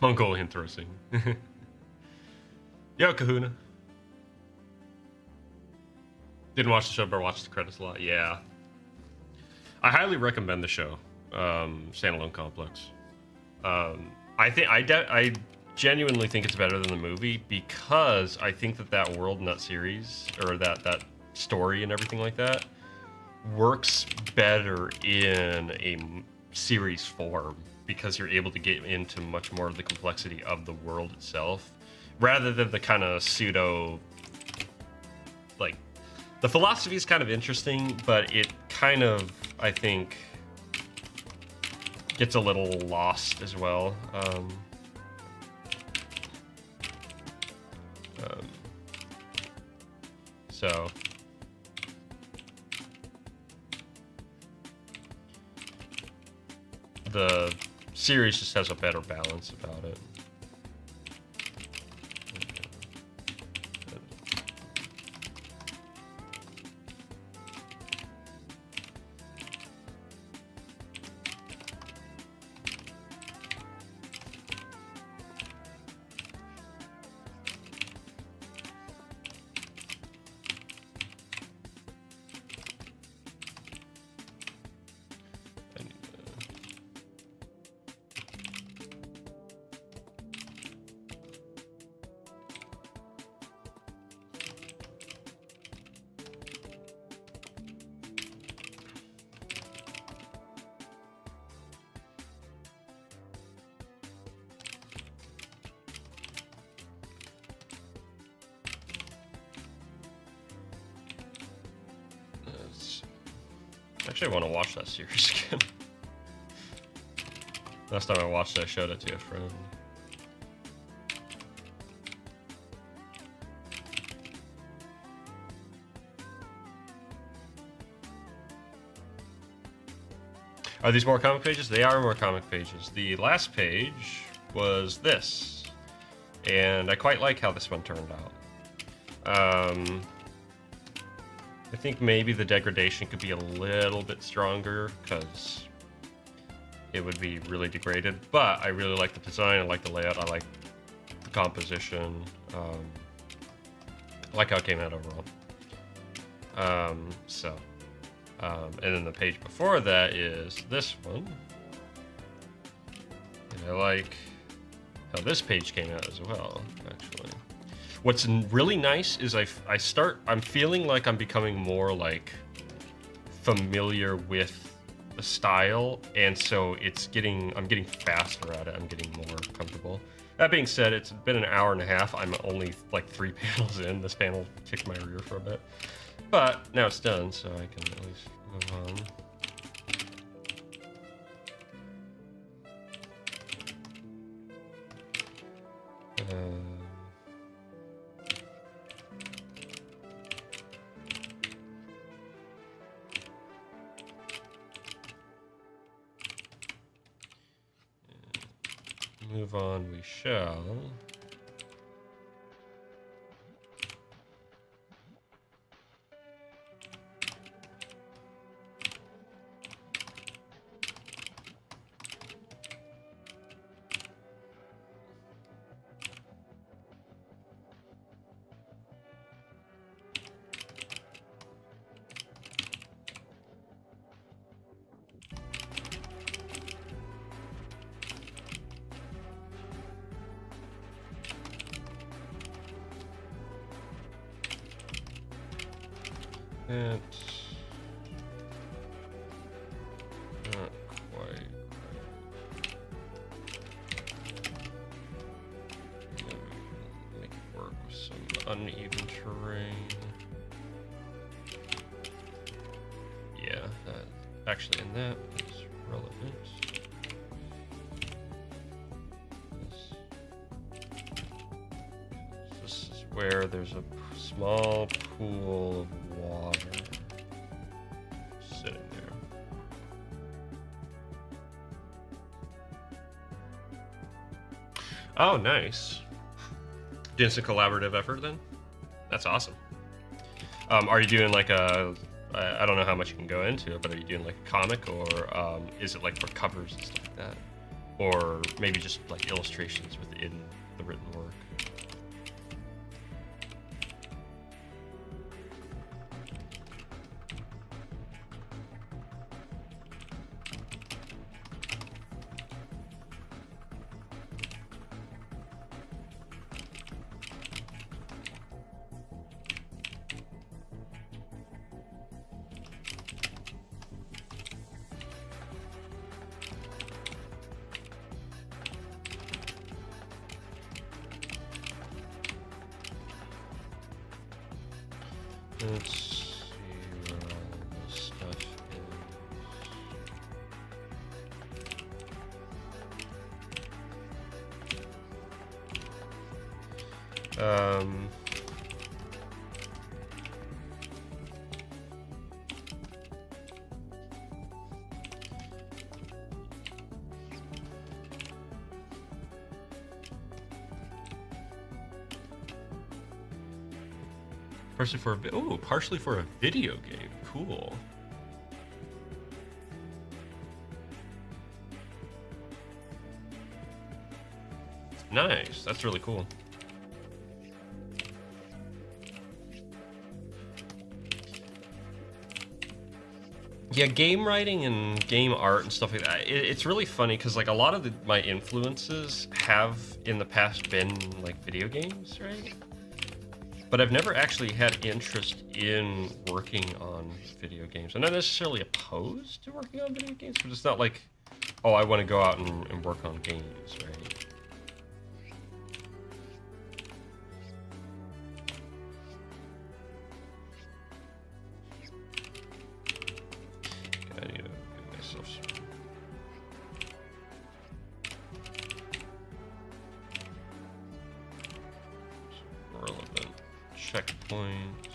Mongolian throw singing. Yo, Kahuna. Didn't watch the show, but watched the credits a lot. Yeah. I highly recommend the show, Standalone Complex. I genuinely think it's better than the movie because I think that world in that series, or that story and everything like that, works better in a series form, because you're able to get into much more of the complexity of the world itself, rather than the kind of pseudo, like, the philosophy is kind of interesting, but it kind of, I think, gets a little lost as well. So the series just has a better balance about it. Actually, I want to watch that series again. Last time I watched it, I showed it to a friend. Are these more comic pages? They are more comic pages. The last page was this, and I quite like how this one turned out. I think maybe the degradation could be a little bit stronger because it would be really degraded, but I really like the design, I like the layout, I like the composition, I like how it came out overall. And then the page before that is this one. And I like how this page came out as well, actually. What's really nice is I'm feeling like I'm becoming more like familiar with the style, and so I'm getting faster at it, I'm getting more comfortable. That being said, it's been an hour and a half, I'm only like 3 panels in. This panel kicked my rear for a bit. But now it's done, so I can at least move on. Move on we shall. It's not quite right. Make it work with some uneven terrain. Yeah, that actually in that is relevant. This is where there's a small pool of water sitting there. Oh, nice. Doing some collaborative effort then? That's awesome. Are you doing like a, I don't know how much you can go into it, but are you doing like a comic, or is it like for covers and stuff like that? Or maybe just like illustrations within the written work? Let's see where all this stuff is. Partially for a video game. Cool. Nice. That's really cool. Yeah, game writing and game art and stuff like that. It's really funny because like a lot of my influences have in the past been like video games, right? But I've never actually had interest in working on video games. I'm not necessarily opposed to working on video games, but it's not like, oh, I want to go out and work on games, right? stuff's relevant checkpoints.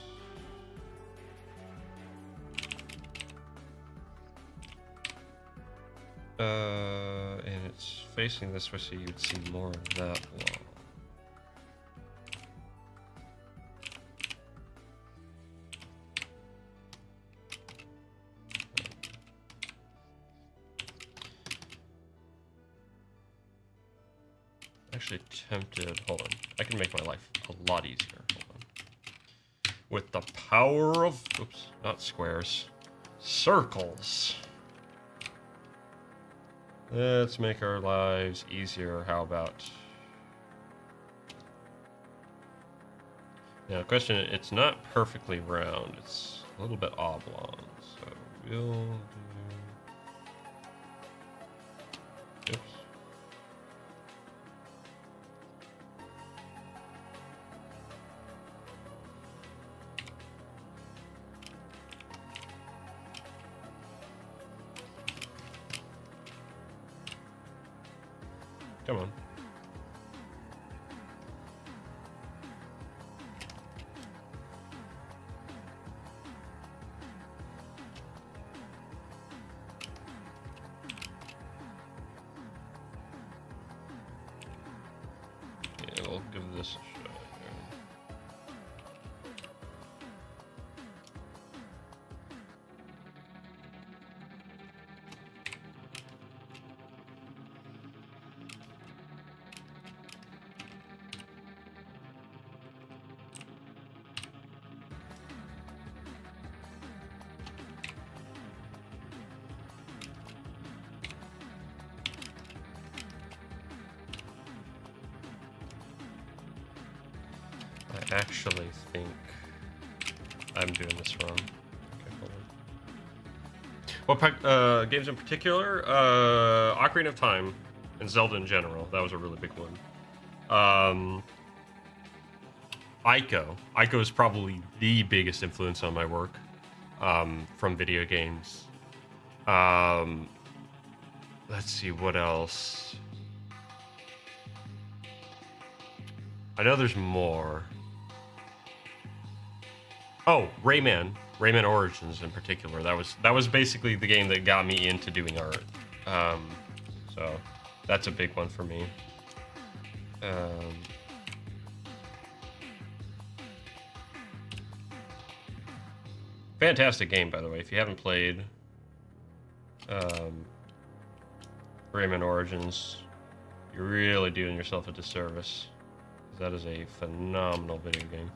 And it's facing this way, so you would see more of that wall. Actually tempted, hold on. I can make my life a lot easier. Hold on. With the power of, oops, not squares, circles. Let's make our lives easier. How about? Now, the question, it's not perfectly round. It's a little bit oblong. So we'll do, oops. Come on. Yeah, we'll give this a shot here. I actually think I'm doing this wrong. Okay, hold on. What games in particular? Ocarina of Time and Zelda in general. That was a really big one. Ico. Ico is probably the biggest influence on my work from video games. Let's see, what else? I know there's more. Oh, Rayman Origins in particular. That was basically the game that got me into doing art. So that's a big one for me. Fantastic game, by the way. If you haven't played Rayman Origins, you're really doing yourself a disservice. That is a phenomenal video game.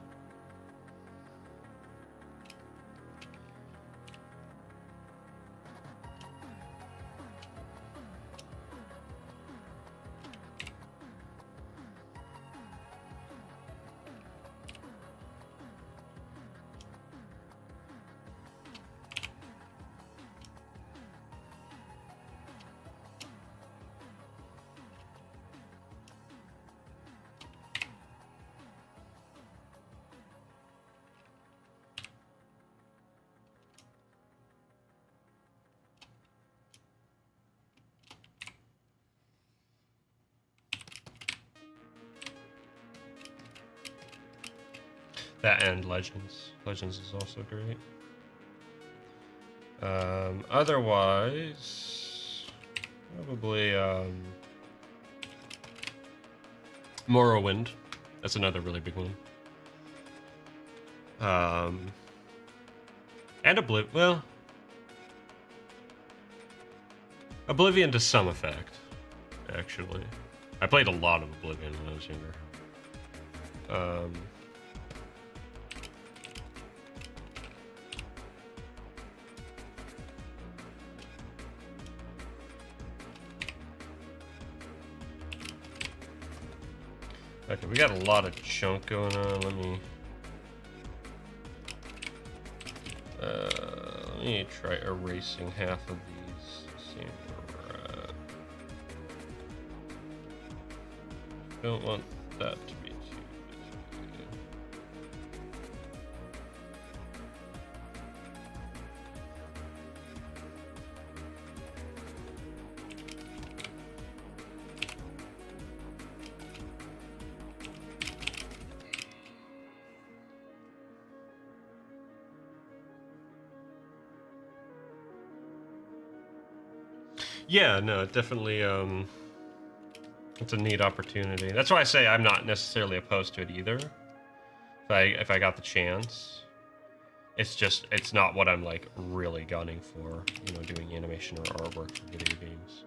That and Legends. Legends is also great. Otherwise, probably Morrowind. That's another really big one. And Oblivion to some effect, actually. I played a lot of Oblivion when I was younger. Okay, we got a lot of chunk going on. Let me try erasing half of these. See where we're at. Don't want that to be too busy. Yeah, no, definitely. It's a neat opportunity. That's why I say I'm not necessarily opposed to it either. If I got the chance, it's not what I'm like really gunning for. You know, doing animation or artwork for video games.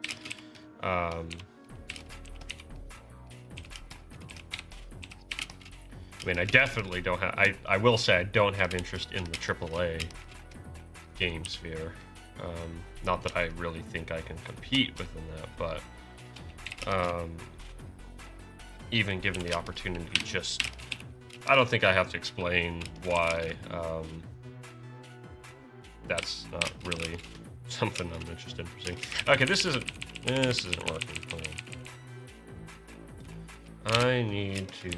I mean, I definitely don't have. I will say I don't have interest in the AAA game sphere. Not that I really think I can compete within that, but even given the opportunity, just I don't think I have to explain why that's not really something I'm interested in pursuing. Okay, this isn't working. Hold on. I need to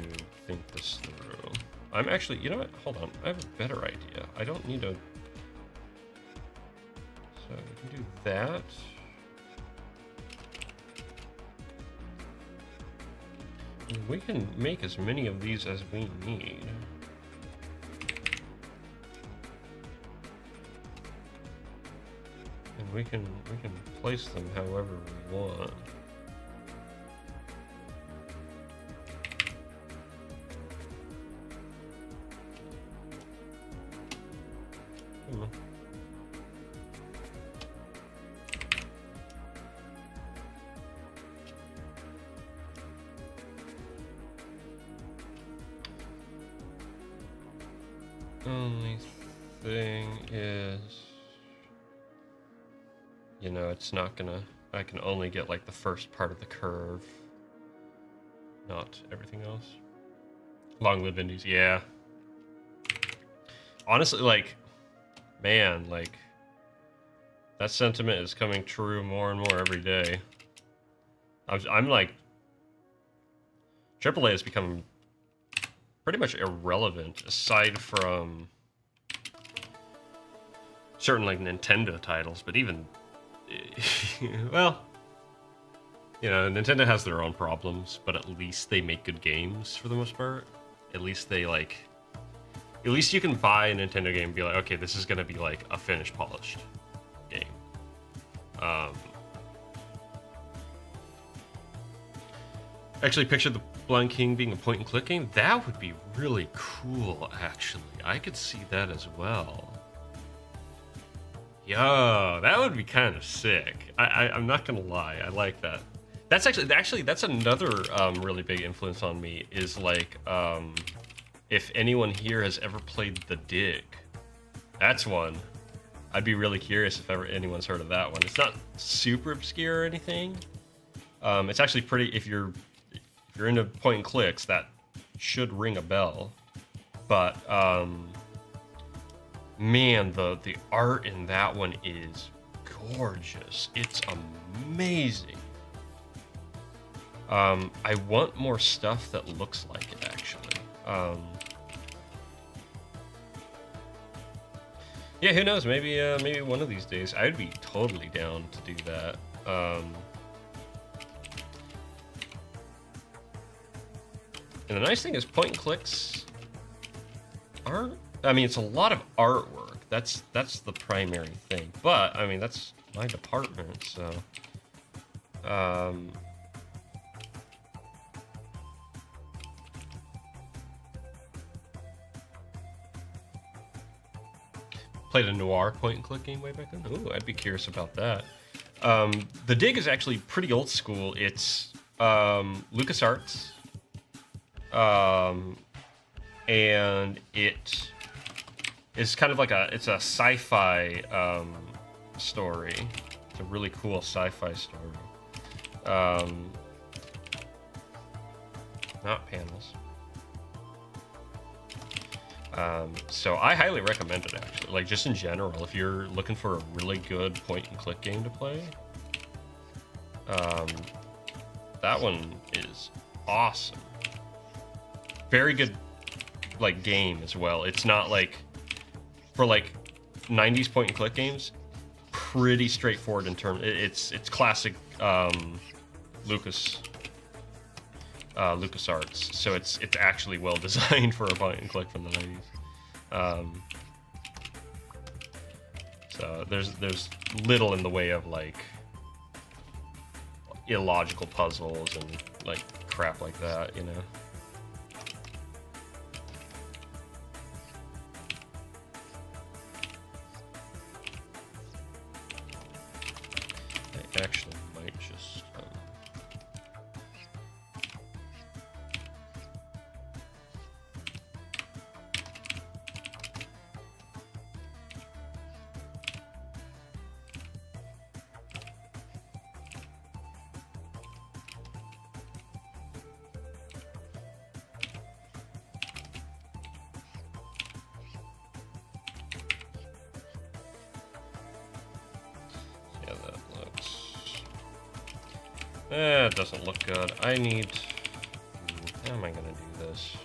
think this through. I'm actually, you know what? Hold on. I have a better idea. I don't need to. So we can do that. We can make as many of these as we need. And we can place them however we want. Only thing is, you know, it's not gonna, I can only get like the first part of the curve, not everything else. Long live indies, yeah. Honestly, like, man, like, that sentiment is coming true more and more every day. I'm like, AAA has become pretty much irrelevant aside from certain like Nintendo titles, but even well, you know, Nintendo has their own problems, but at least they make good games for the most part. At least they like, at least you can buy a Nintendo game and be like, okay, this is gonna be like a finished, polished game. Actually, picture the Blind King being a point-and-click game. That would be really cool, actually. I could see that as well. Yo, that would be kind of sick. I'm not gonna lie, I like that. That's actually that's another really big influence on me. Is like if anyone here has ever played The Dig, that's one. I'd be really curious if ever anyone's heard of that one. It's not super obscure or anything. It's actually pretty. If you're into point and clicks, that should ring a bell. But man, the art in that one is gorgeous. It's amazing. I want more stuff that looks like it, actually. Yeah, who knows? Maybe maybe one of these days. I'd be totally down to do that. And the nice thing is point and clicks aren't, I mean, it's a lot of artwork. That's the primary thing. But, I mean, that's my department, so... Played a noir point-and-click game way back then? Ooh, I'd be curious about that. The Dig is actually pretty old school. It's LucasArts. And it is kind of like it's a sci-fi story. It's a really cool sci-fi story. Not panels. So I highly recommend it, actually. Like, just in general, if you're looking for a really good point-and-click game to play, that one is awesome. Very good, like, game as well. It's not like, for like 90s point-and-click games, pretty straightforward in terms. It's classic LucasArts, so it's actually well designed for a point and click from the 90s. So there's little in the way of like illogical puzzles and like crap like that, you know. I actually might just it doesn't look good. I need... How am I going to do this?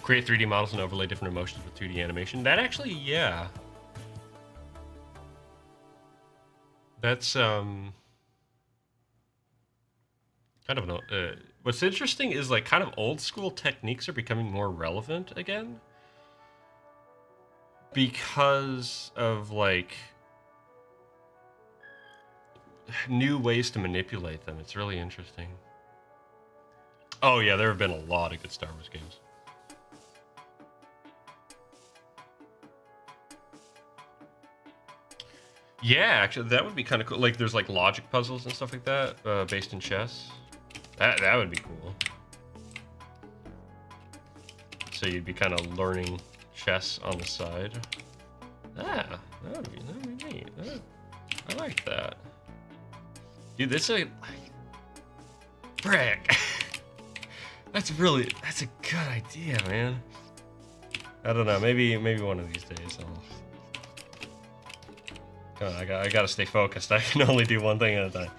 Create 3D models and overlay different emotions with 2D animation. That actually, yeah. That's, kind of an... what's interesting is, like, kind of old school techniques are becoming more relevant again. Because of, like, new ways to manipulate them. It's really interesting. Oh, yeah, there have been a lot of good Star Wars games. Yeah, actually, that would be kind of cool. Like, there's, like, logic puzzles and stuff like that, based in chess. That would be cool. So you'd be kind of learning chess on the side. Ah, that'd be neat. I like that. Dude, this is frick. That's a good idea, man. I don't know, maybe one of these days I gotta stay focused. I can only do one thing at a time.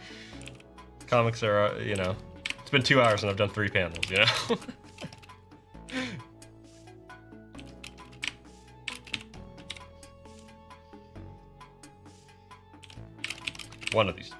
Comics are, you know, it's been 2 hours and I've done 3 panels, you know? One of these days.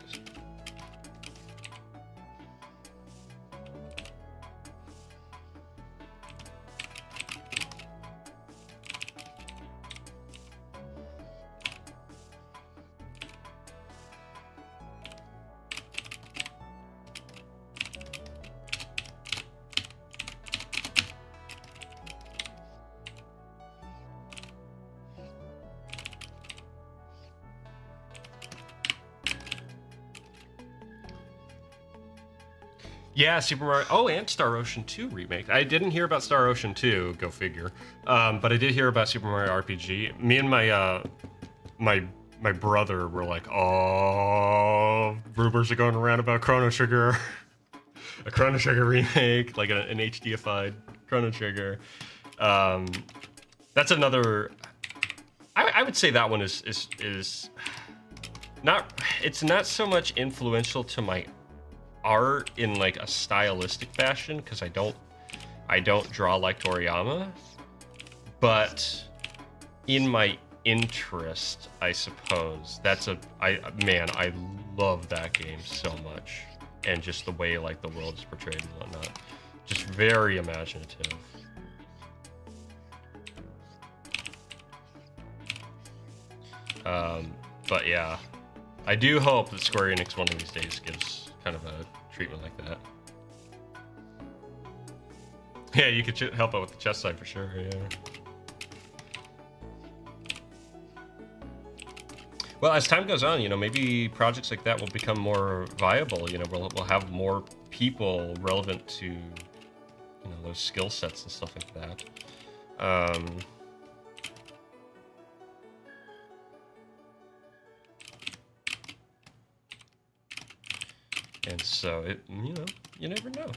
Yeah, Super Mario. Oh, and Star Ocean 2 remake. I didn't hear about Star Ocean 2, go figure. But I did hear about Super Mario RPG. Me and my brother were like, oh, rumors are going around about Chrono Trigger. A Chrono Trigger remake, like an HDified Chrono Trigger. That's another... I would say that one is not... It's not so much influential to my art in like a stylistic fashion, because I don't draw like Toriyama, but in my interest, I suppose I love that game so much, and just the way like the world is portrayed and whatnot, just very imaginative. But yeah, I do hope that Square Enix one of these days gives kind of a treatment like that. Yeah, you could help out with the chess side for sure, yeah. Well, as time goes on, you know, maybe projects like that will become more viable. You know, we'll have more people relevant to, you know, those skill sets and stuff like that. And so it, you know, you never know.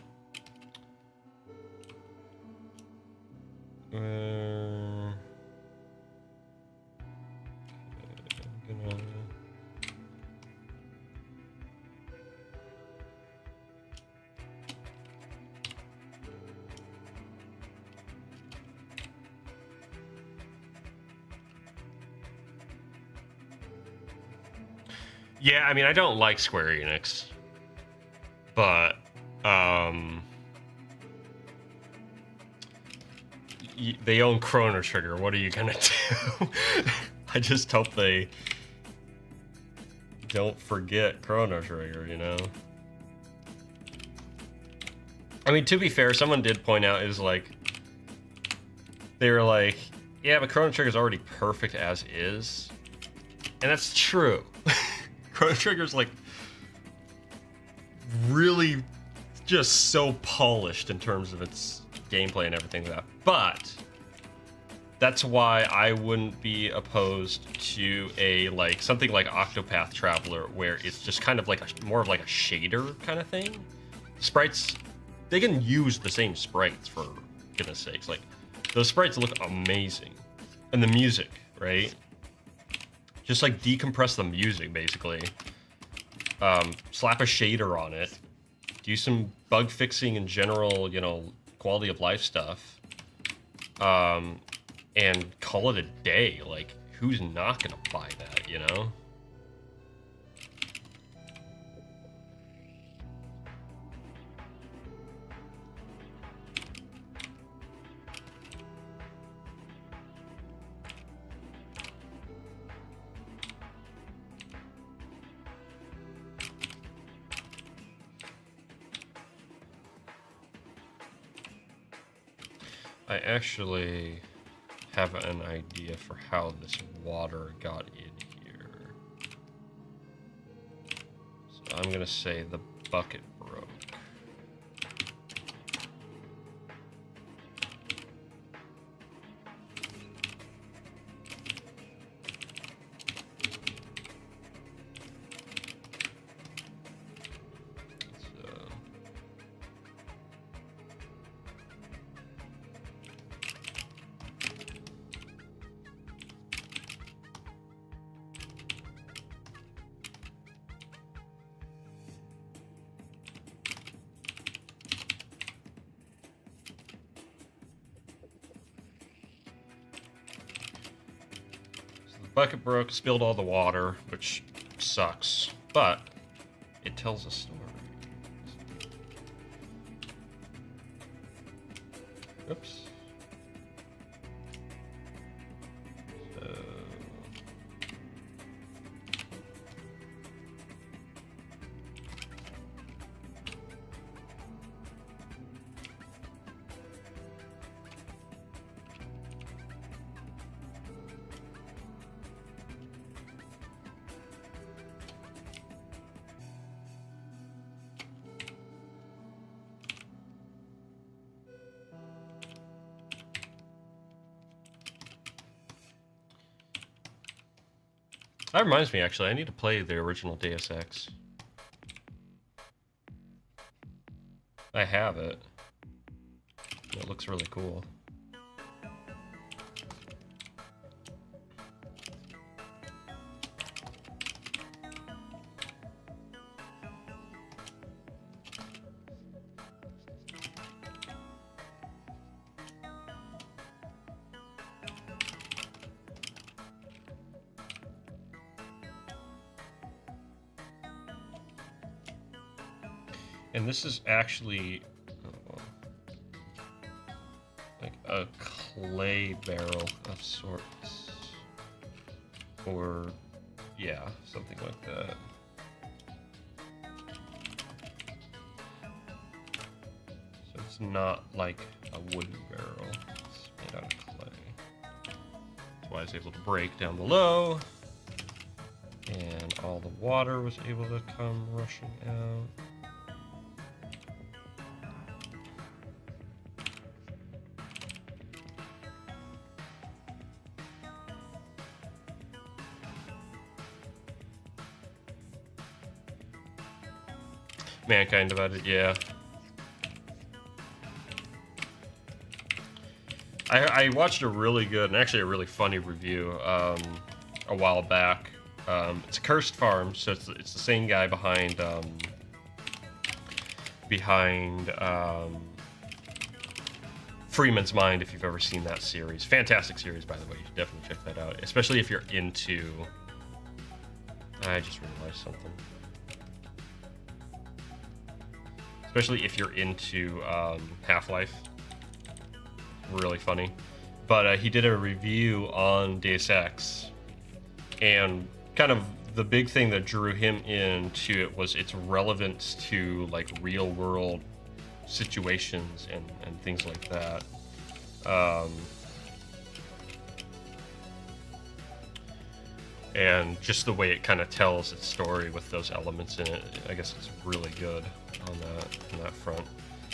Yeah, I mean, I don't like Square Enix, but they own Chrono Trigger. What are you gonna do? I just hope they don't forget Chrono Trigger, you know? I mean, to be fair, someone did point out is like, they were like, yeah, but Chrono Trigger's already perfect as is. And that's true. Chrono Trigger's like really just so polished in terms of its gameplay and everything like that. But that's why I wouldn't be opposed to a like something like Octopath Traveler, where it's just kind of like more of like a shader kind of thing. Sprites, they can use the same sprites for goodness sakes. Like those sprites look amazing, and the music, right? Just like decompress the music basically. Slap a shader on it, do some bug fixing and general, you know, quality of life stuff, and call it a day. Like, who's not gonna buy that, you know? I actually have an idea for how this water got in here. So I'm gonna say the bucket broke. Bucket broke, spilled all the water, which sucks, but it tells a story. Oops. That reminds me, actually, I need to play the original Deus Ex. I have it. It looks really cool. And this is actually like a clay barrel of sorts. Or, yeah, something like that. So it's not like a wooden barrel. It's made out of clay. That's why I was able to break down below. And all the water was able to come rushing out. Mankind Divided, yeah. I watched a really good and actually a really funny review a while back. It's a Cursed Farm, so it's the same guy behind Freeman's Mind, if you've ever seen that series. Fantastic series, by the way. You should definitely check that out, especially if you're into... I just realized something. Especially if you're into Half-Life. Really funny. but he did a review on Deus Ex, and kind of the big thing that drew him into it was its relevance to like real world situations and things like that. And just the way it kind of tells its story with those elements in it, I guess it's really good on that front.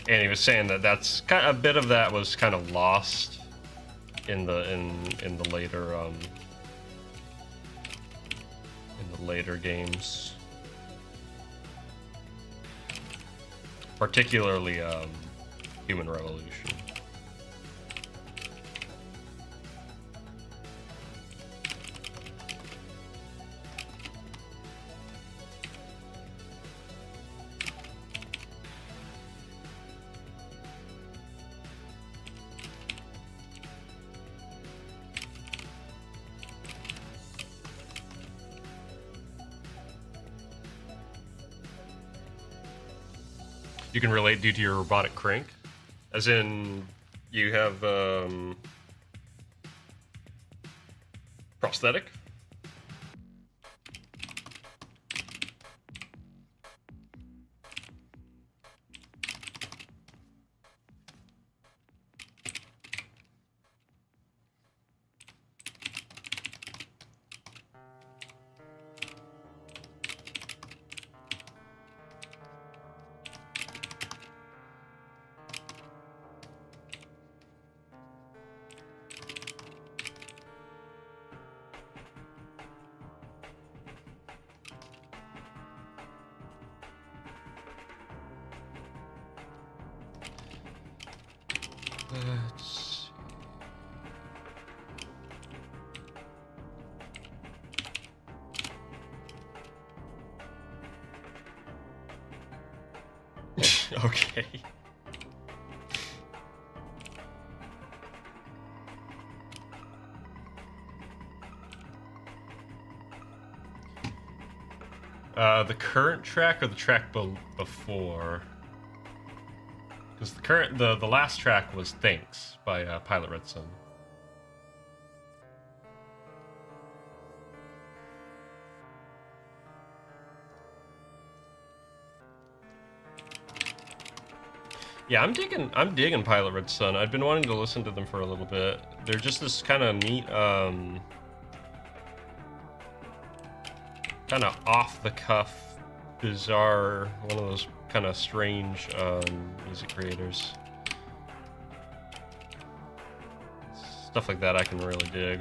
And he was saying that that's kind of, a bit of that was kind of lost in the later games, particularly Human Revolution. You can relate due to your robotic crank, as in you have prosthetic. Let's see. Okay. The current track or the track before? Because the last track was "Thanks" by Pilot Red Sun. Yeah, I'm digging Pilot Red Sun. I've been wanting to listen to them for a little bit. They're just this kind of neat, kind of off the cuff, bizarre, one of those kind of strange music creators. Stuff like that I can really dig.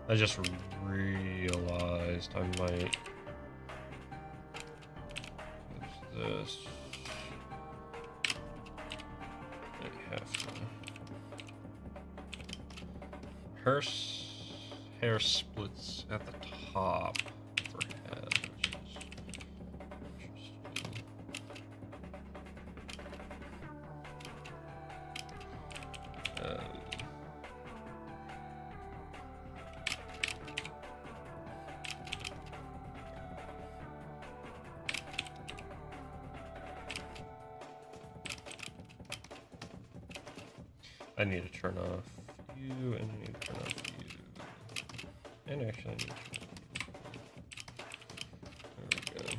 I just realized I might use this. I have to. Hair splits at the top for head, which is interesting. I need to turn off you, and I need to turn off you. And actually, I need to turn off you. There we go.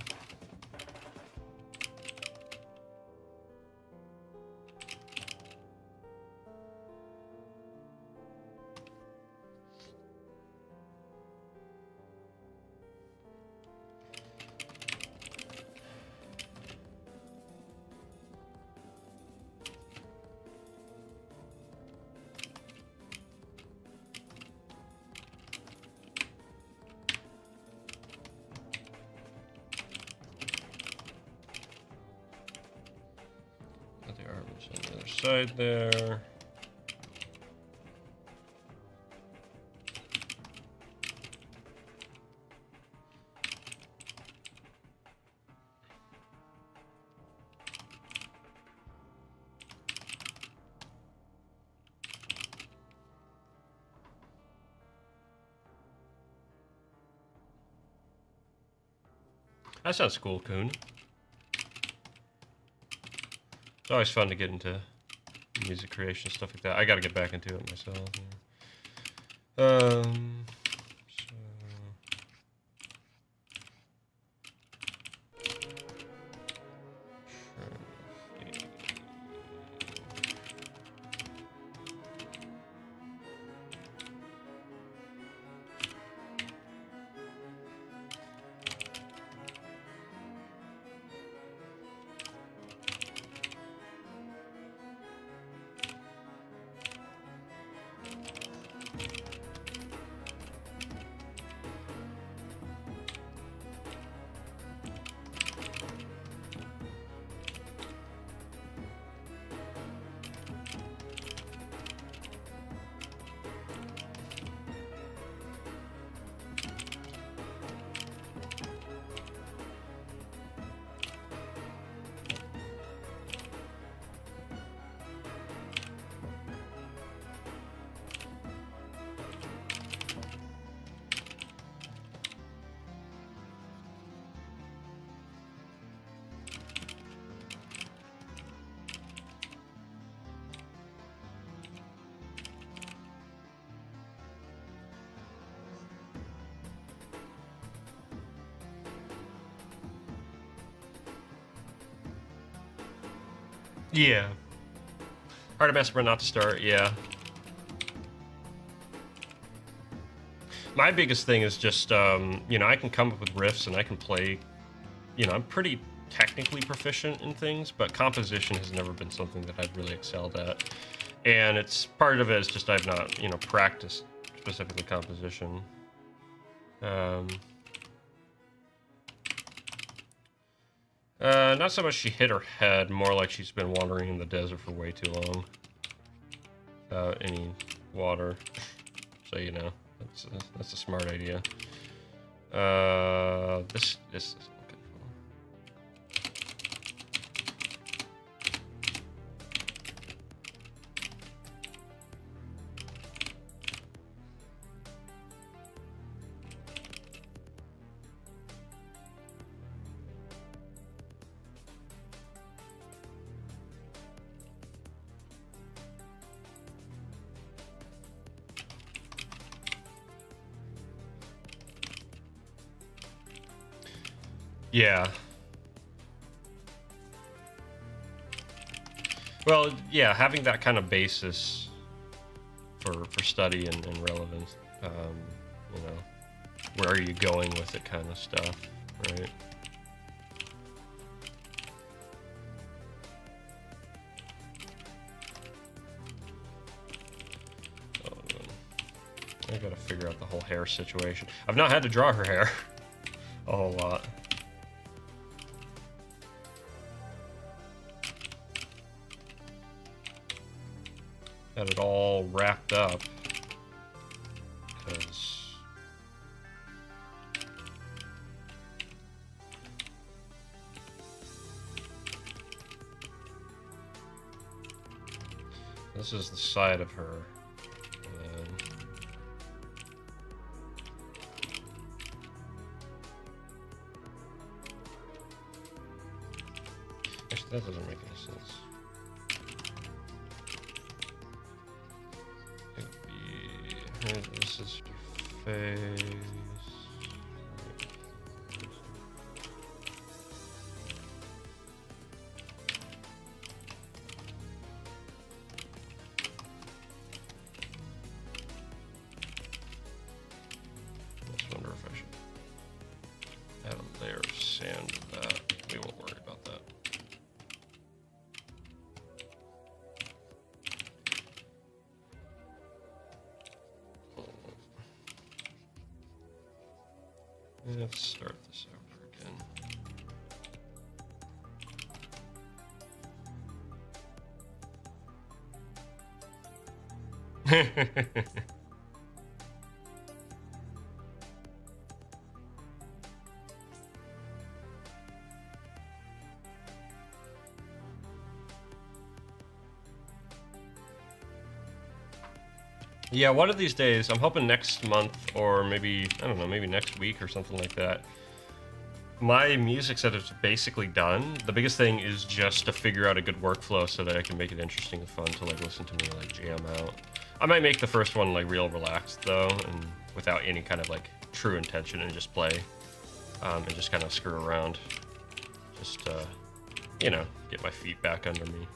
inside there. That sounds cool, Coon. It's always fun to get into music creation, stuff like that. I gotta get back into it myself. Yeah. Yeah. Hard to mess around not to start, yeah. My biggest thing is just, you know, I can come up with riffs and I can play, you know, I'm pretty technically proficient in things, but composition has never been something that I've really excelled at. And it's part of it is just I've not, you know, practiced specifically composition. Not so much she hit her head, more like she's been wandering in the desert for way too long. Without any water. So, you know, that's a smart idea. This isn't looking Yeah. Well, yeah, having that kind of basis for study and relevance, you know, where are you going with it kind of stuff, right? I gotta figure out the whole hair situation. I've not had to draw her hair a whole lot. Had it all wrapped up because this is the side of her. And then actually, that doesn't make any sense. This is your face. Let's wonder if I should add a layer of sand to that. We won't worry about that. Let's start this over again. Yeah, one of these days, I'm hoping next month or maybe, I don't know, maybe next week or something like that. My music set is basically done. The biggest thing is just to figure out a good workflow so that I can make it interesting and fun to like listen to me like jam out. I might make the first one like real relaxed though, and without any kind of like true intention, and just play and just kind of screw around. Just you know, get my feet back under me.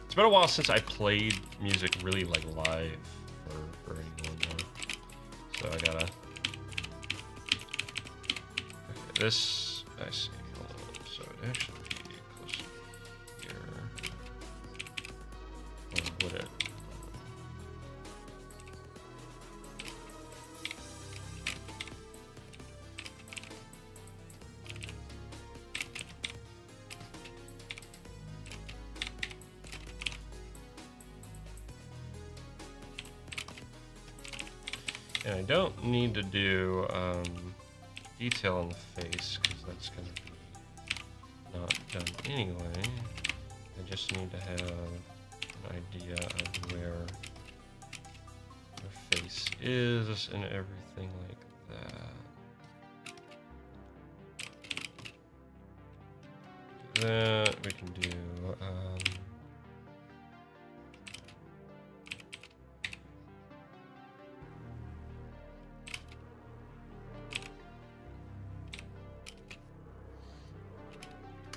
It's been a while since I played music really like live for anyone though. So I gotta. Okay, this I see. Hold on. So it actually be close here. Or would it? And I don't need to do detail on the face, because that's going to be not done anyway. I just need to have an idea of where the face is and everything like that. That we can do.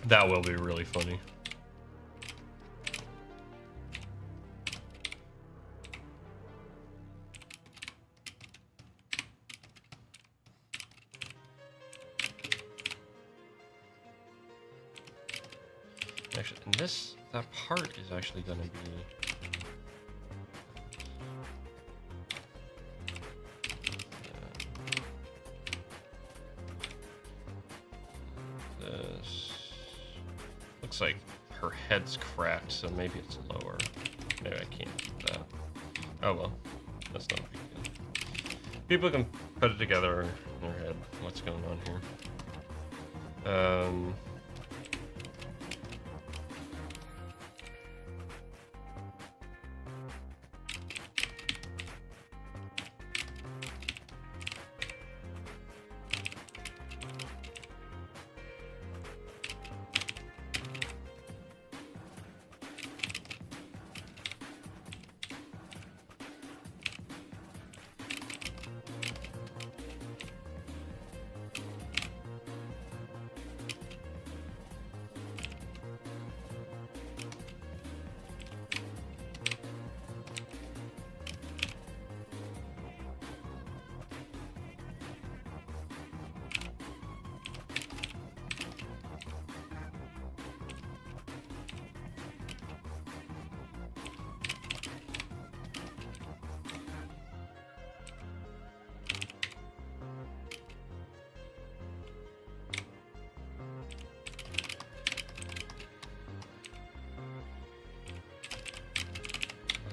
That will be really funny. Actually, and that part is actually going to be this. Looks like her head's cracked, so maybe it's lower. Maybe I can't keep that. Oh well, that's not a big deal. People can put it together in their head. What's going on here?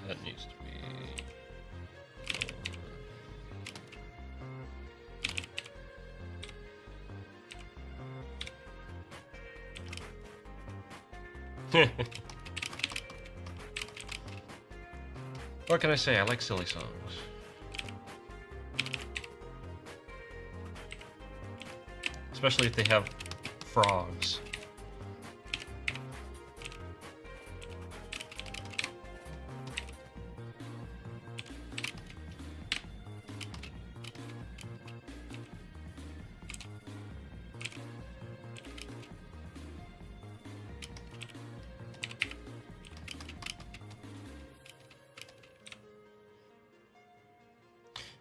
That needs to be. What can I say? I like silly songs. Especially if they have frogs.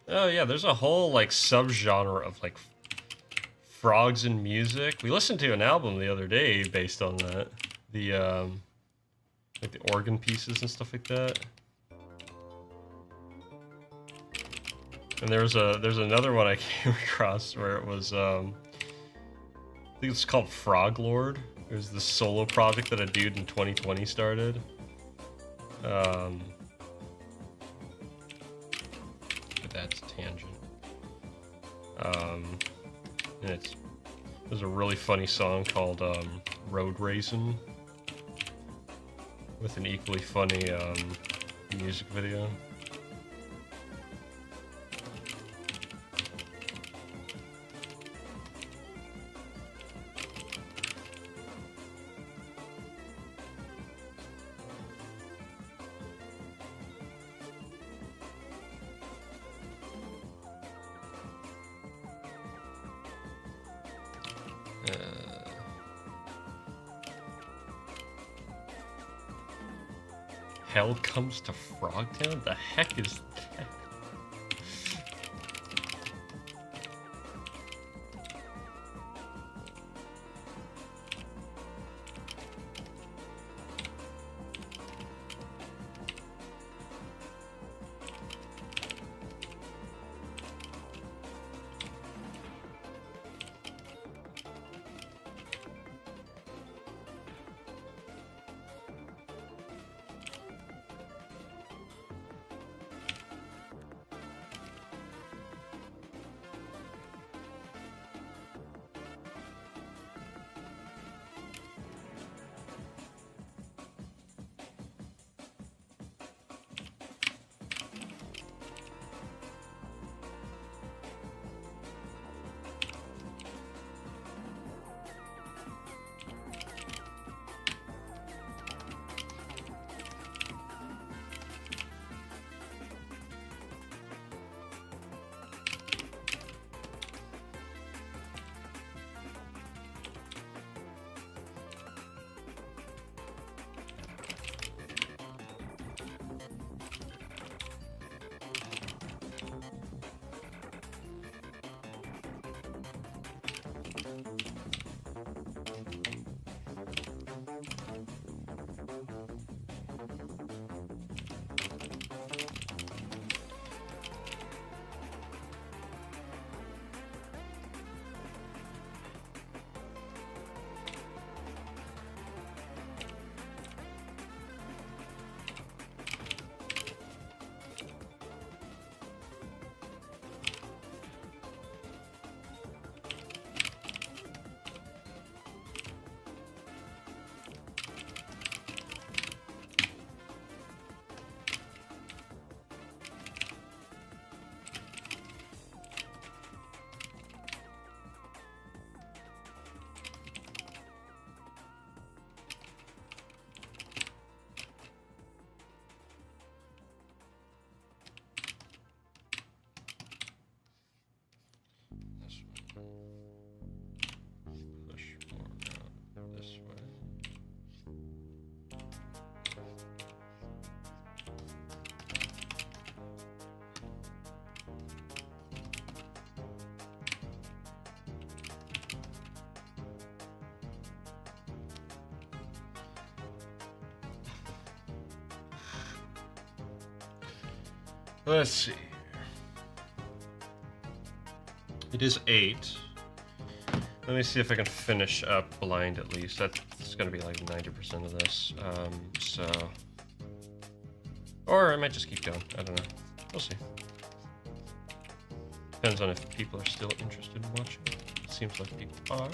Oh yeah, there's a whole like subgenre of like frogs in music. We listened to an album the other day based on that. The like the organ pieces and stuff like that. And there's another one I came across where it was I think it's called Frog Lord. It was the solo project that a dude in 2020 started. That's tangent. And there's a really funny song called Road Raisin with an equally funny music video. Hell comes to Frogtown? The heck is that? Let's see. It is 8. Let me see if I can finish up blind at least. That's going to be like 90% of this. Or I might just keep going. I don't know. We'll see. Depends on if people are still interested in watching. It seems like people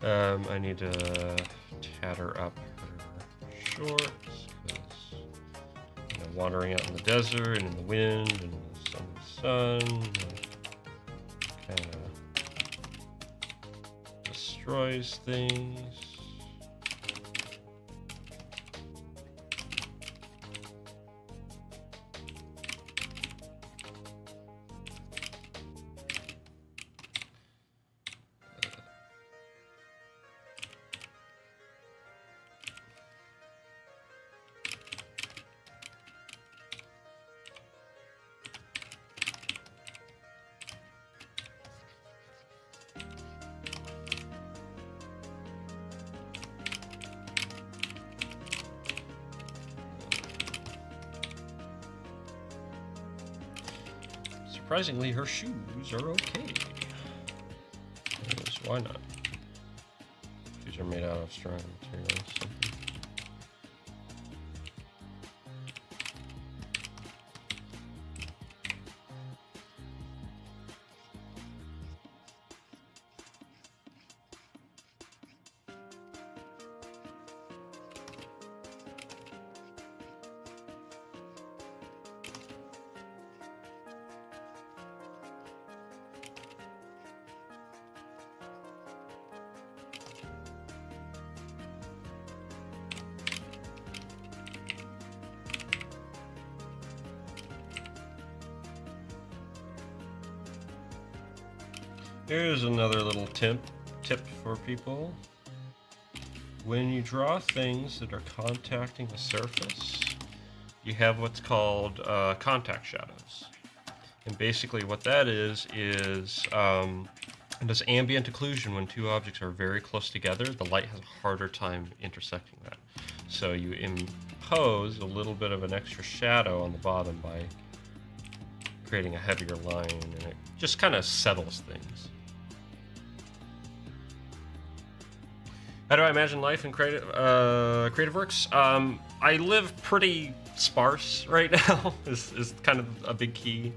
are. I need to tatter up her shorts. Wandering out in the desert and in the wind and the sun kind of destroys things. Surprisingly, her shoes are okay. Anyways, why not? Shoes are made out of strong materials. Here's another little tip for people. When you draw things that are contacting the surface, you have what's called contact shadows. And basically what that is does ambient occlusion when two objects are very close together. The light has a harder time intersecting that. So you impose a little bit of an extra shadow on the bottom by creating a heavier line, and it just kind of settles things. How do I imagine life in creative works? I live pretty sparse right now. is kind of a big key.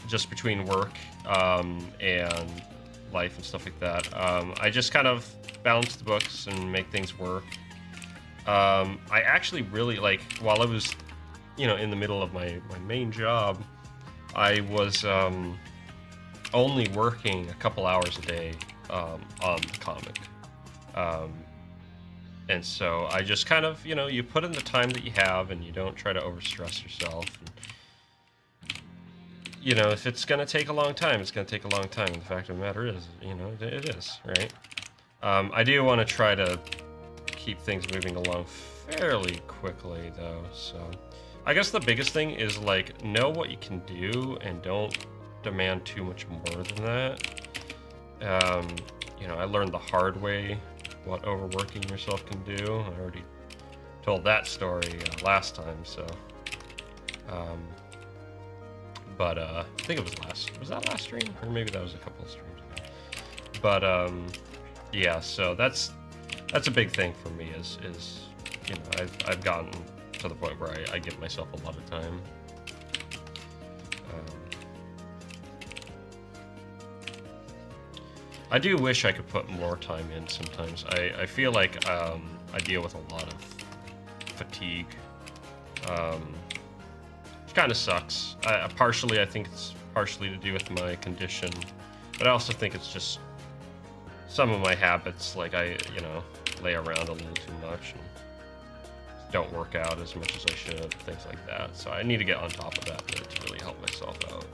Just between work and life and stuff like that. I just kind of balance the books and make things work. I actually really, like, while I was, in the middle of my main job, I was only working a couple hours a day on the comic. And so I just kind of, you put in the time that you have and you don't try to overstress yourself. And, if it's going to take a long time, it's going to take a long time. And the fact of the matter is, it is, right? I do want to try to keep things moving along fairly quickly, though. So I guess the biggest thing is, like, know what you can do and don't demand too much more than that. I learned the hard way what overworking yourself can do. I already told that story last time, so. But I think it was that last stream? Or maybe that was a couple of streams ago. But yeah, so that's a big thing for me is I've gotten to the point where I give myself a lot of time. I do wish I could put more time in sometimes. I feel like I deal with a lot of fatigue. Which kind of sucks. I think it's partially to do with my condition, but I also think it's just some of my habits. Like I lay around a little too much and don't work out as much as I should, things like that. So I need to get on top of that to really help myself out.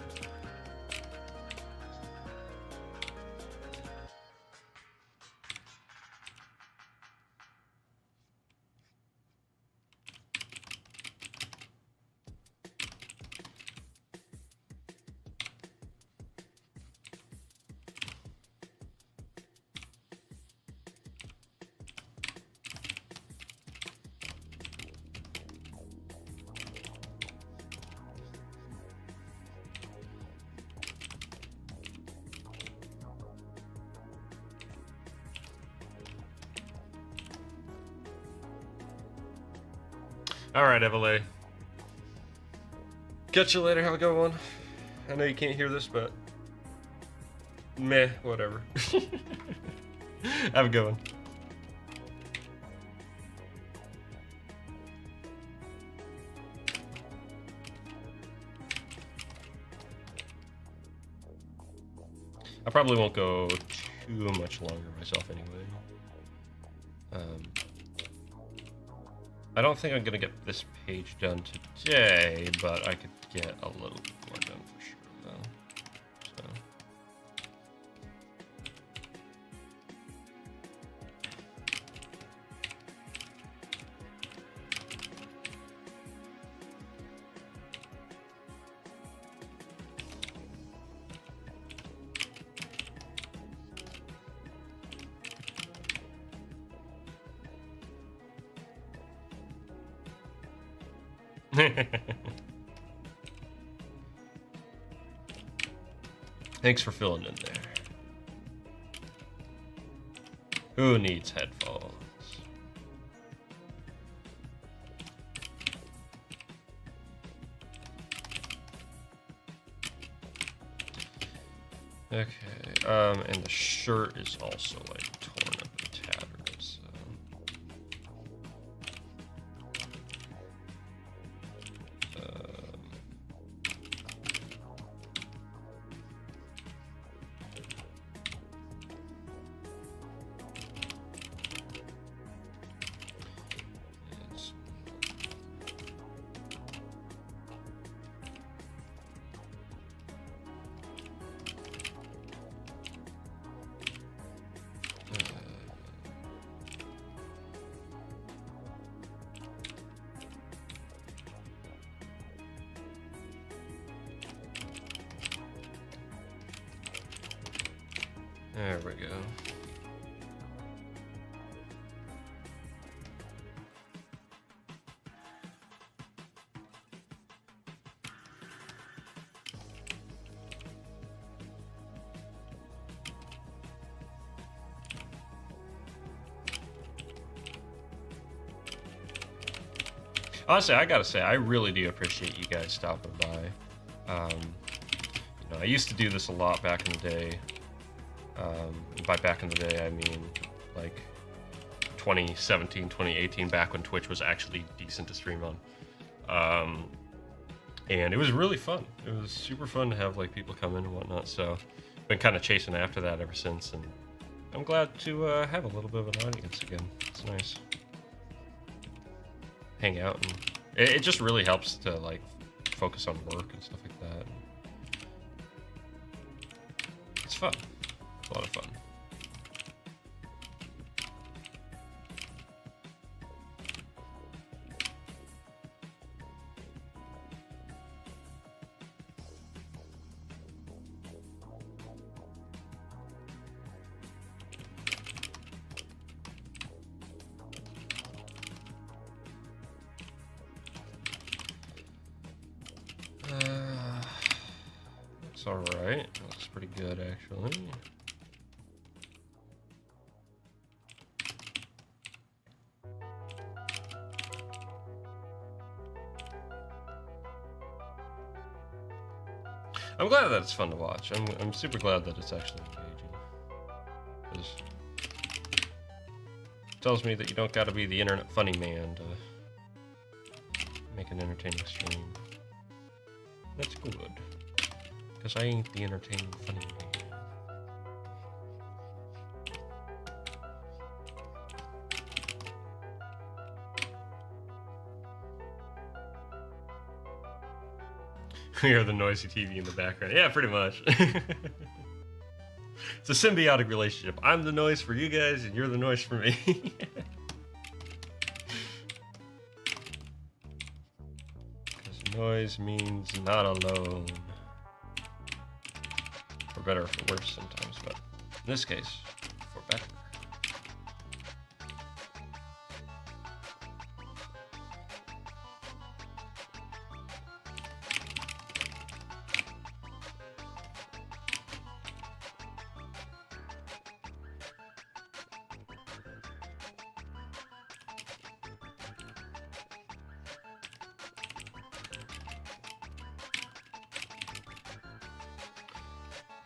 Alright, Evelay. Catch you later, have a good one. I know you can't hear this, but meh, whatever. Have a good one. I probably won't go too much longer myself anyway. I don't think I'm gonna get this page done today, but I could get a little bit more done for sure, though. Thanks for filling in there. Who needs headphones? Okay, and the shirt is also like torn up and tattered, so. There we go. Honestly, I gotta say, I really do appreciate you guys stopping by. You know, I used to do this a lot back in the day. By back in the day, I mean like 2017, 2018, back when Twitch was actually decent to stream on. And it was really fun. It was super fun to have like people come in and whatnot. So been kind of chasing after that ever since, and I'm glad to have a little bit of an audience again. It's nice. Hang out, and it just really helps to like focus on work and stuff like that. It's fun. It's a lot of fun. Looks alright. Looks pretty good, actually. I'm glad that it's fun to watch. I'm super glad that it's actually engaging. Because it tells me that you don't gotta be the internet funny man to make an entertaining stream. That's good. Because I ain't the entertaining funny man. We are the noisy TV in the background. Yeah, pretty much. It's a symbiotic relationship. I'm the noise for you guys, and you're the noise for me. Because noise means not alone. For better or for worse sometimes, but in this case, for better.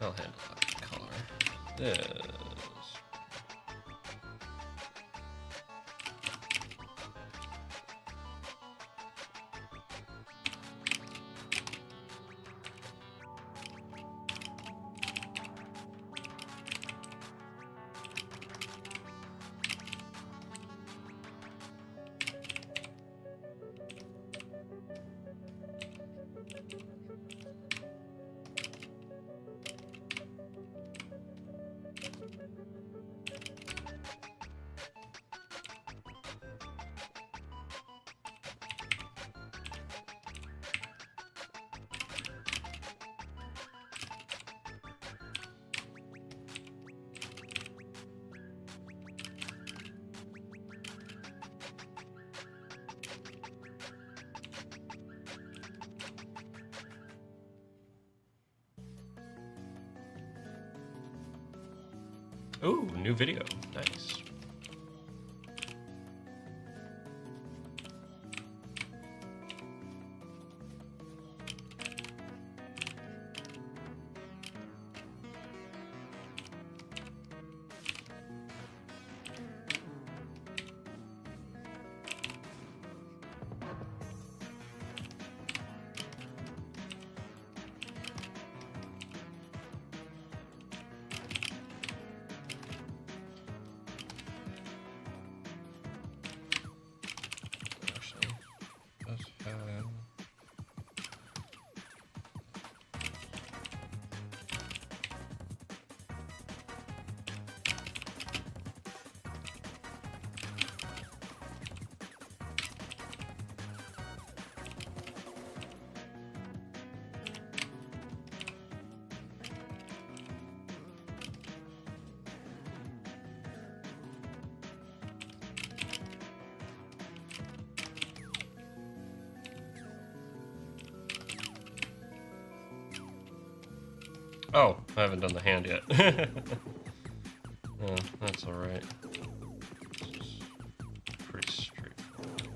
I'll handle that color. This. Ooh, new video. Nice. Oh, I haven't done the hand yet. That's alright. Pretty straightforward.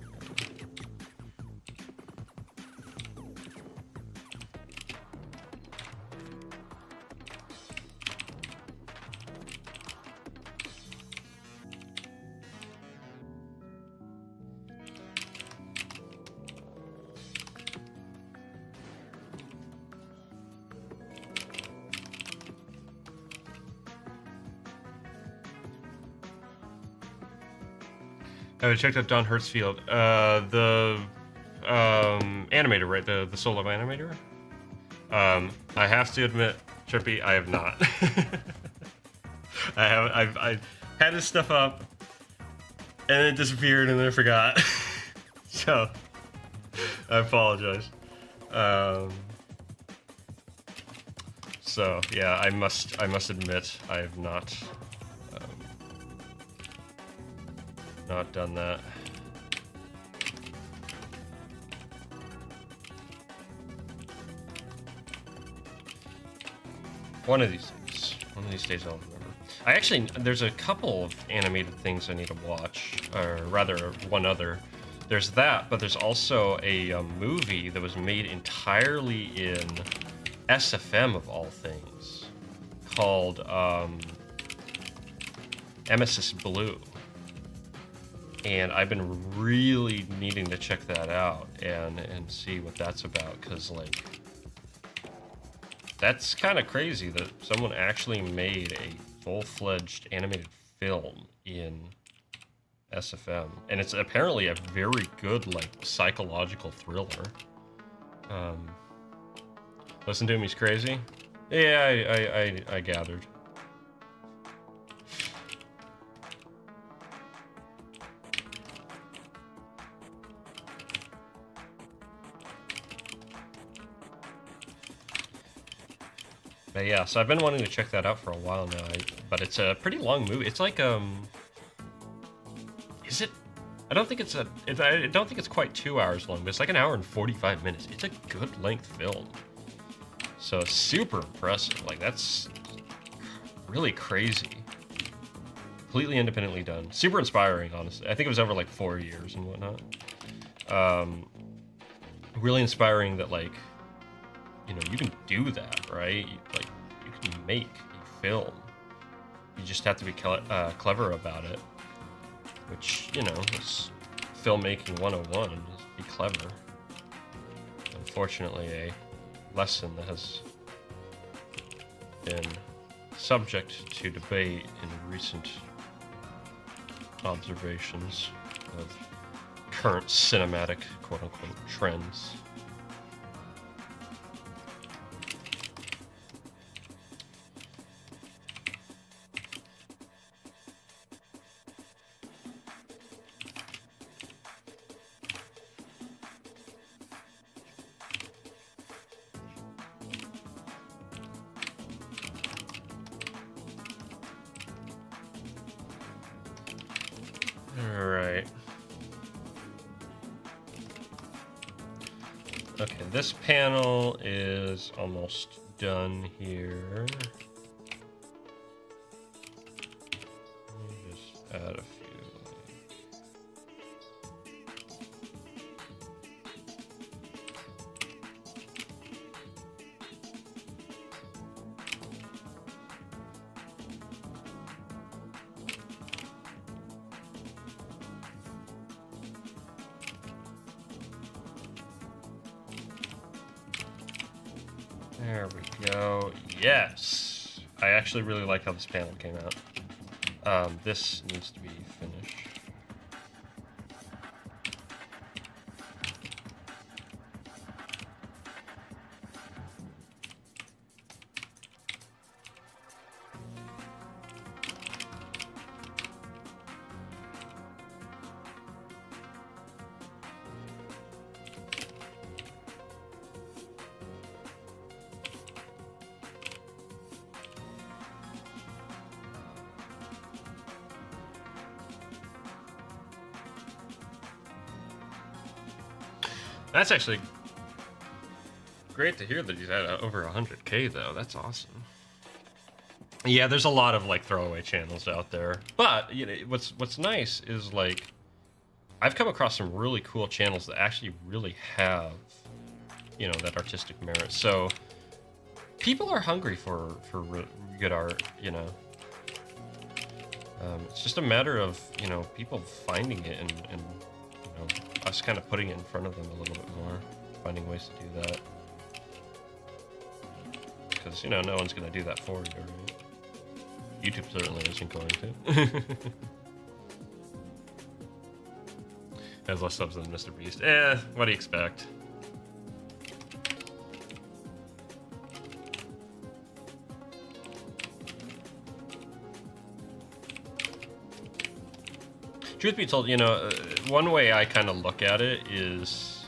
I checked out Don Hertzfield, the animator, right? The solo animator. I have to admit, Trippy, I have not. I had his stuff up, and it disappeared, and then I forgot. So I apologize. So yeah, I must admit I have not done that. One of these days I'll remember. There's a couple of animated things I need to watch, or rather one other. There's that, but there's also a movie that was made entirely in SFM of all things, called Emesis Blue. And I've been really needing to check that out and see what that's about, because like that's kind of crazy that someone actually made a full-fledged animated film in SFM, and it's apparently a very good like psychological thriller. Listen to him, he's crazy. Yeah, I gathered. But yeah, so I've been wanting to check that out for a while now, but it's a pretty long movie. It's like, is it? I don't think I don't think it's quite 2 hours long, but it's like an hour and 45 minutes. It's a good length film. So super impressive. Like, that's really crazy. Completely independently done. Super inspiring, honestly. I think it was over like 4 years and whatnot. Really inspiring that, like, you know, you can do that, right? Like, you can make a film. You just have to be clever about it, which, you know, is filmmaking 101, is be clever. Unfortunately, a lesson that has been subject to debate in recent observations of current cinematic, quote-unquote, trends. Alright. Okay, this panel is almost done here. Let me just add a few. There we go. Yes! I actually really like how this panel came out. This needs to be finished. That's actually great to hear that he's at over 100K though. That's awesome. Yeah, there's a lot of like throwaway channels out there, but you know what's nice is like I've come across some really cool channels that actually really have, you know, that artistic merit. So people are hungry for good art, you know. It's just a matter of, you know, people finding it and you know, us kind of putting it in front of them a little bit more, finding ways to do that. Because, you know, no one's going to do that for you, right? YouTube certainly isn't going to. Has less subs than Mr. Beast. What do you expect? Truth be told, you know, one way I kind of look at it is,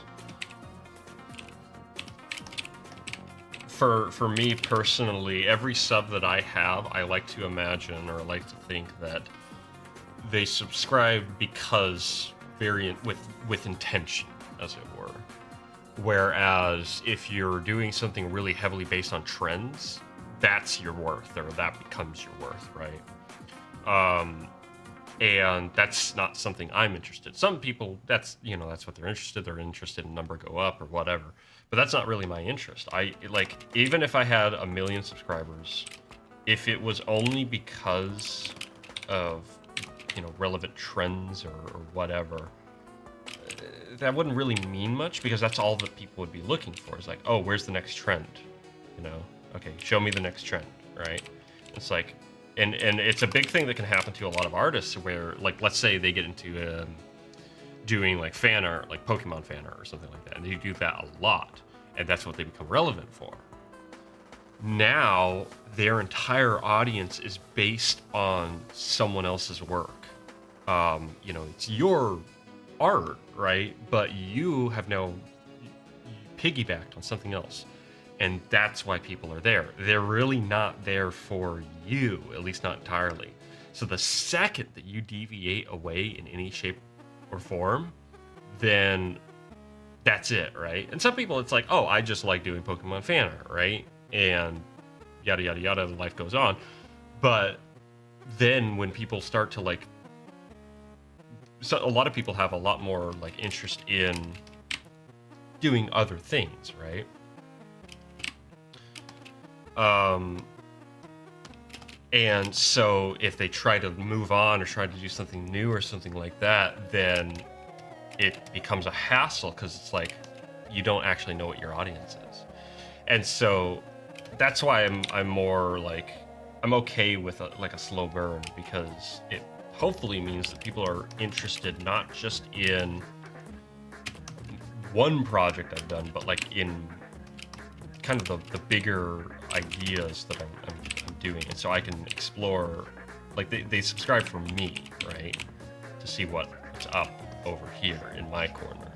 for me personally, every sub that I have, I like to imagine or I like to think that they subscribe because with intention, as it were. Whereas if you're doing something really heavily based on trends, that's your worth, or that becomes your worth, right? And that's not something I'm interested. Some people, that's, you know, that's what they're interested. They're interested in number go up or whatever. But that's not really my interest. Like, even if I had 1 million subscribers, if it was only because of, you know, relevant trends or whatever, that wouldn't really mean much, because that's all that people would be looking for. Is like, oh, where's the next trend? You know, okay, show me the next trend, right? It's like, and it's a big thing that can happen to a lot of artists where, like, let's say they get into doing like fan art, like Pokemon fan art or something like that, and they do that a lot, and that's what they become relevant for. Now their entire audience is based on someone else's work. You know, it's your art, right? But you have now piggybacked on something else. And that's why people are there. They're really not there for you, at least not entirely. So the second that you deviate away in any shape or form, then that's it, right? And some people, it's like, oh, I just like doing Pokemon fan art, right? And yada, yada, yada, life goes on. But then when people start to like, so a lot of people have a lot more like interest in doing other things, right? And so if they try to move on or try to do something new or something like that, then it becomes a hassle, because it's like you don't actually know what your audience is. And so that's why I'm more like, I'm okay with a slow burn, because it hopefully means that people are interested not just in one project I've done, but like in kind of the bigger ideas that I'm doing. And so I can explore, like they subscribe for me, right? To see what's up over here in my corner,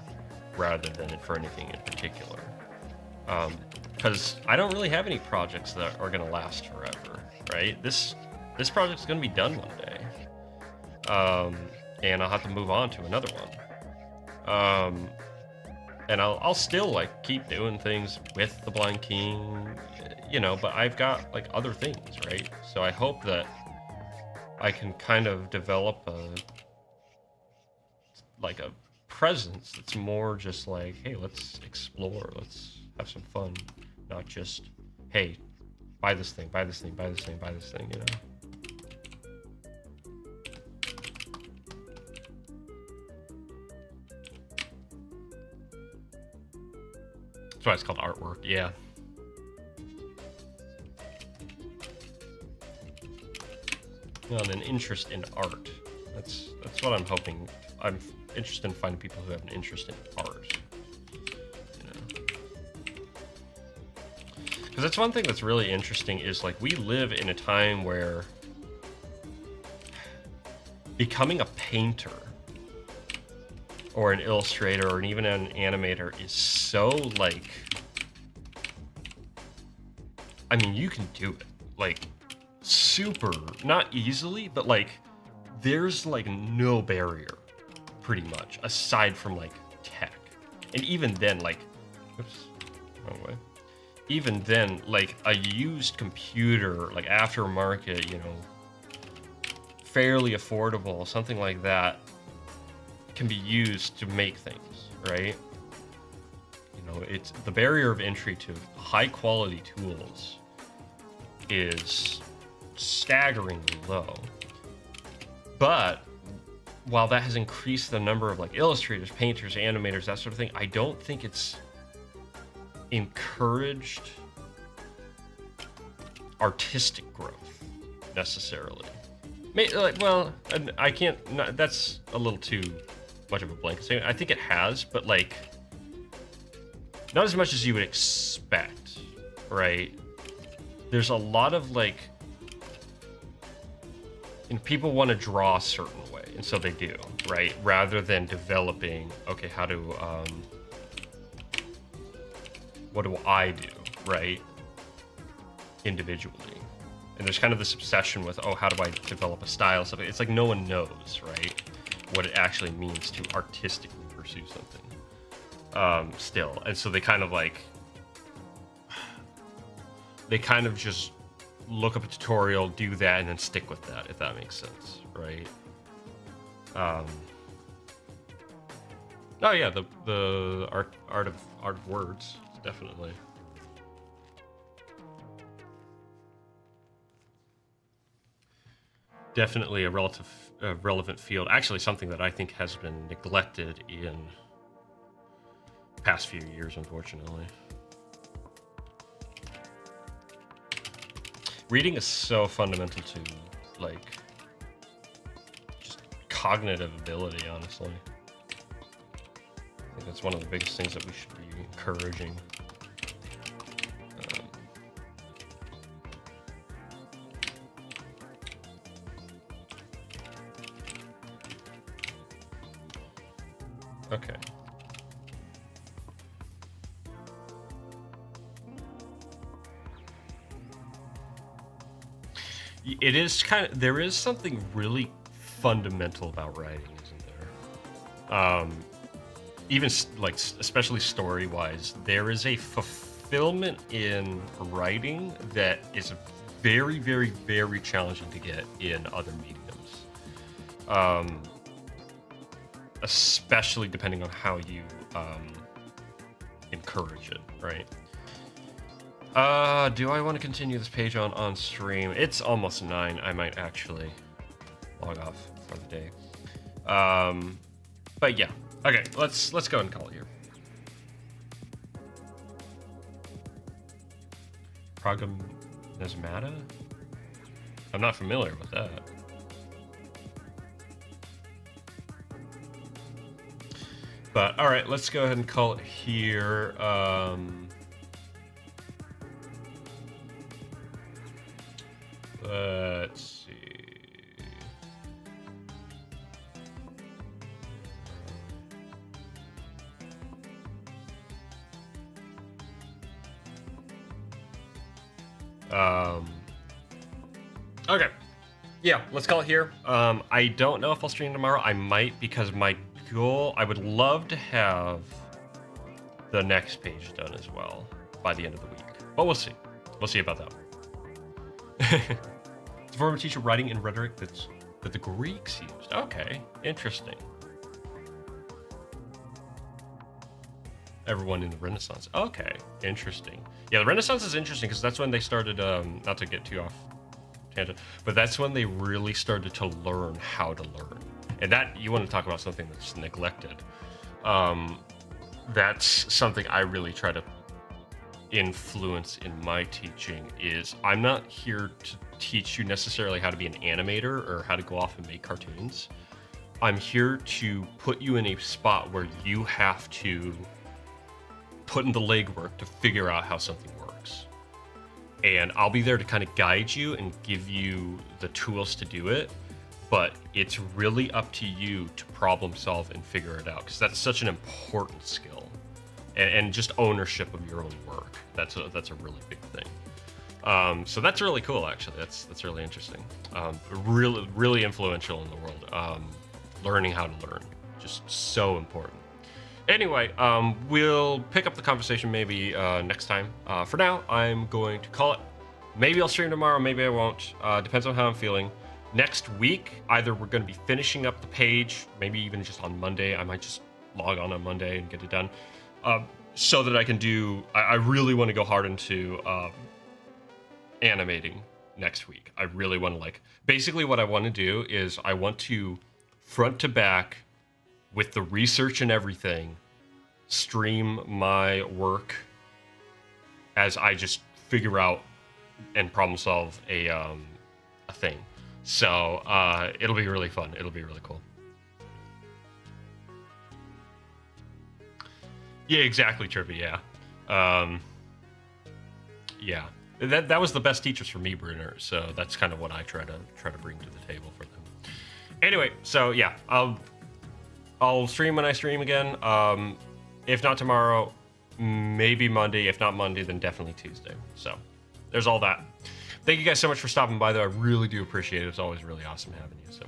rather than for anything in particular. Because I don't really have any projects that are going to last forever, right? This project's going to be done one day. And I'll have to move on to another one. And I'll still like keep doing things with the Blind King, you know, but I've got like other things, right? So I hope that I can kind of develop a presence that's more just like, hey, let's explore, let's have some fun, not just, hey, buy this thing, buy this thing, buy this thing, buy this thing, you know? That's why it's called artwork, yeah. Well, an interest in art. That's what I'm hoping. I'm interested in finding people who have an interest in art. You know, because that's one thing that's really interesting is like we live in a time where becoming a painter or an illustrator or even an animator is so like, I mean, you can do it like super, not easily, but like there's like no barrier pretty much aside from like tech. And even then, like, oops, wrong way. even then, like a used computer, like aftermarket, you know, fairly affordable, something like that, can be used to make things, right? You know, it's the barrier of entry to high quality tools is staggeringly low. But while that has increased the number of like illustrators, painters, animators, that sort of thing, I don't think it's encouraged artistic growth necessarily. Well, I can't. That's a little too much of a blanket statement. I think it has, but like not as much as you would expect, right? There's a lot of like, and people want to draw a certain way, and so they do, right? Rather than developing, okay, how do what do I do, right? Individually. And there's kind of this obsession with, oh, how do I develop a style? Something. It's like no one knows, right, what it actually means to artistically pursue something. Still, and so they kind of like, they kind of just look up a tutorial, do that, and then stick with that, if that makes sense, right? Oh yeah, the art of words, definitely. Definitely a relevant field. Actually, something that I think has been neglected in the past few years, unfortunately. Reading is so fundamental to, like, just cognitive ability, honestly. I think that's one of the biggest things that we should be encouraging. Okay. It is kind of, there is something really fundamental about writing, isn't there? Even like, especially story-wise, there is a fulfillment in writing that is very, very, very challenging to get in other mediums. Especially depending on how you encourage it, right? Do I want to continue this page on stream? It's almost 9. I might actually log off for the day. But yeah, okay. Let's go and call it here. Prognosmata? I'm not familiar with that. But all right, let's go ahead and call it here. Let's see. Okay. Yeah, let's call it here. I don't know if I'll stream tomorrow. I might, because my goal, I would love to have the next page done as well by the end of the week. But we'll see. We'll see about that. It's a former teacher writing in rhetoric that the Greeks used. Okay, interesting. Everyone in the Renaissance. Okay, interesting. Yeah, the Renaissance is interesting because that's when they started, not to get too off tangent, but that's when they really started to learn how to learn. And that, you want to talk about something that's neglected. That's something I really try to influence in my teaching. Is I'm not here to teach you necessarily how to be an animator or how to go off and make cartoons. I'm here to put you in a spot where you have to put in the legwork to figure out how something works. And I'll be there to kind of guide you and give you the tools to do it. But it's really up to you to problem solve and figure it out, because that's such an important skill, and just ownership of your own work. That's a really big thing. So that's really cool, actually. That's really interesting. Really influential in the world. Learning how to learn, just so important. Anyway, we'll pick up the conversation maybe next time. For now, I'm going to call it. Maybe I'll stream tomorrow, maybe I won't. Depends on how I'm feeling. Next week, either we're going to be finishing up the page, maybe even just on Monday. I might just log on Monday and get it done. So that I can do... I really want to go hard into animating next week. I really want to, like... Basically, what I want to do is I want to, front to back, with the research and everything, stream my work as I just figure out and problem solve a thing. So it'll be really fun. It'll be really cool. Yeah, exactly, Trippy. Yeah, yeah. That was the best teachers for me, Brunner. So that's kind of what I try to bring to the table for them. Anyway, so yeah, I'll stream when I stream again. If not tomorrow, maybe Monday. If not Monday, then definitely Tuesday. So there's all that. Thank you guys so much for stopping by, though. I really do appreciate it. It's always really awesome having you. So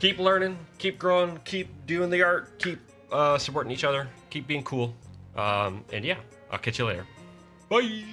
keep learning, keep growing, keep doing the art, keep supporting each other, keep being cool. And yeah, I'll catch you later. Bye.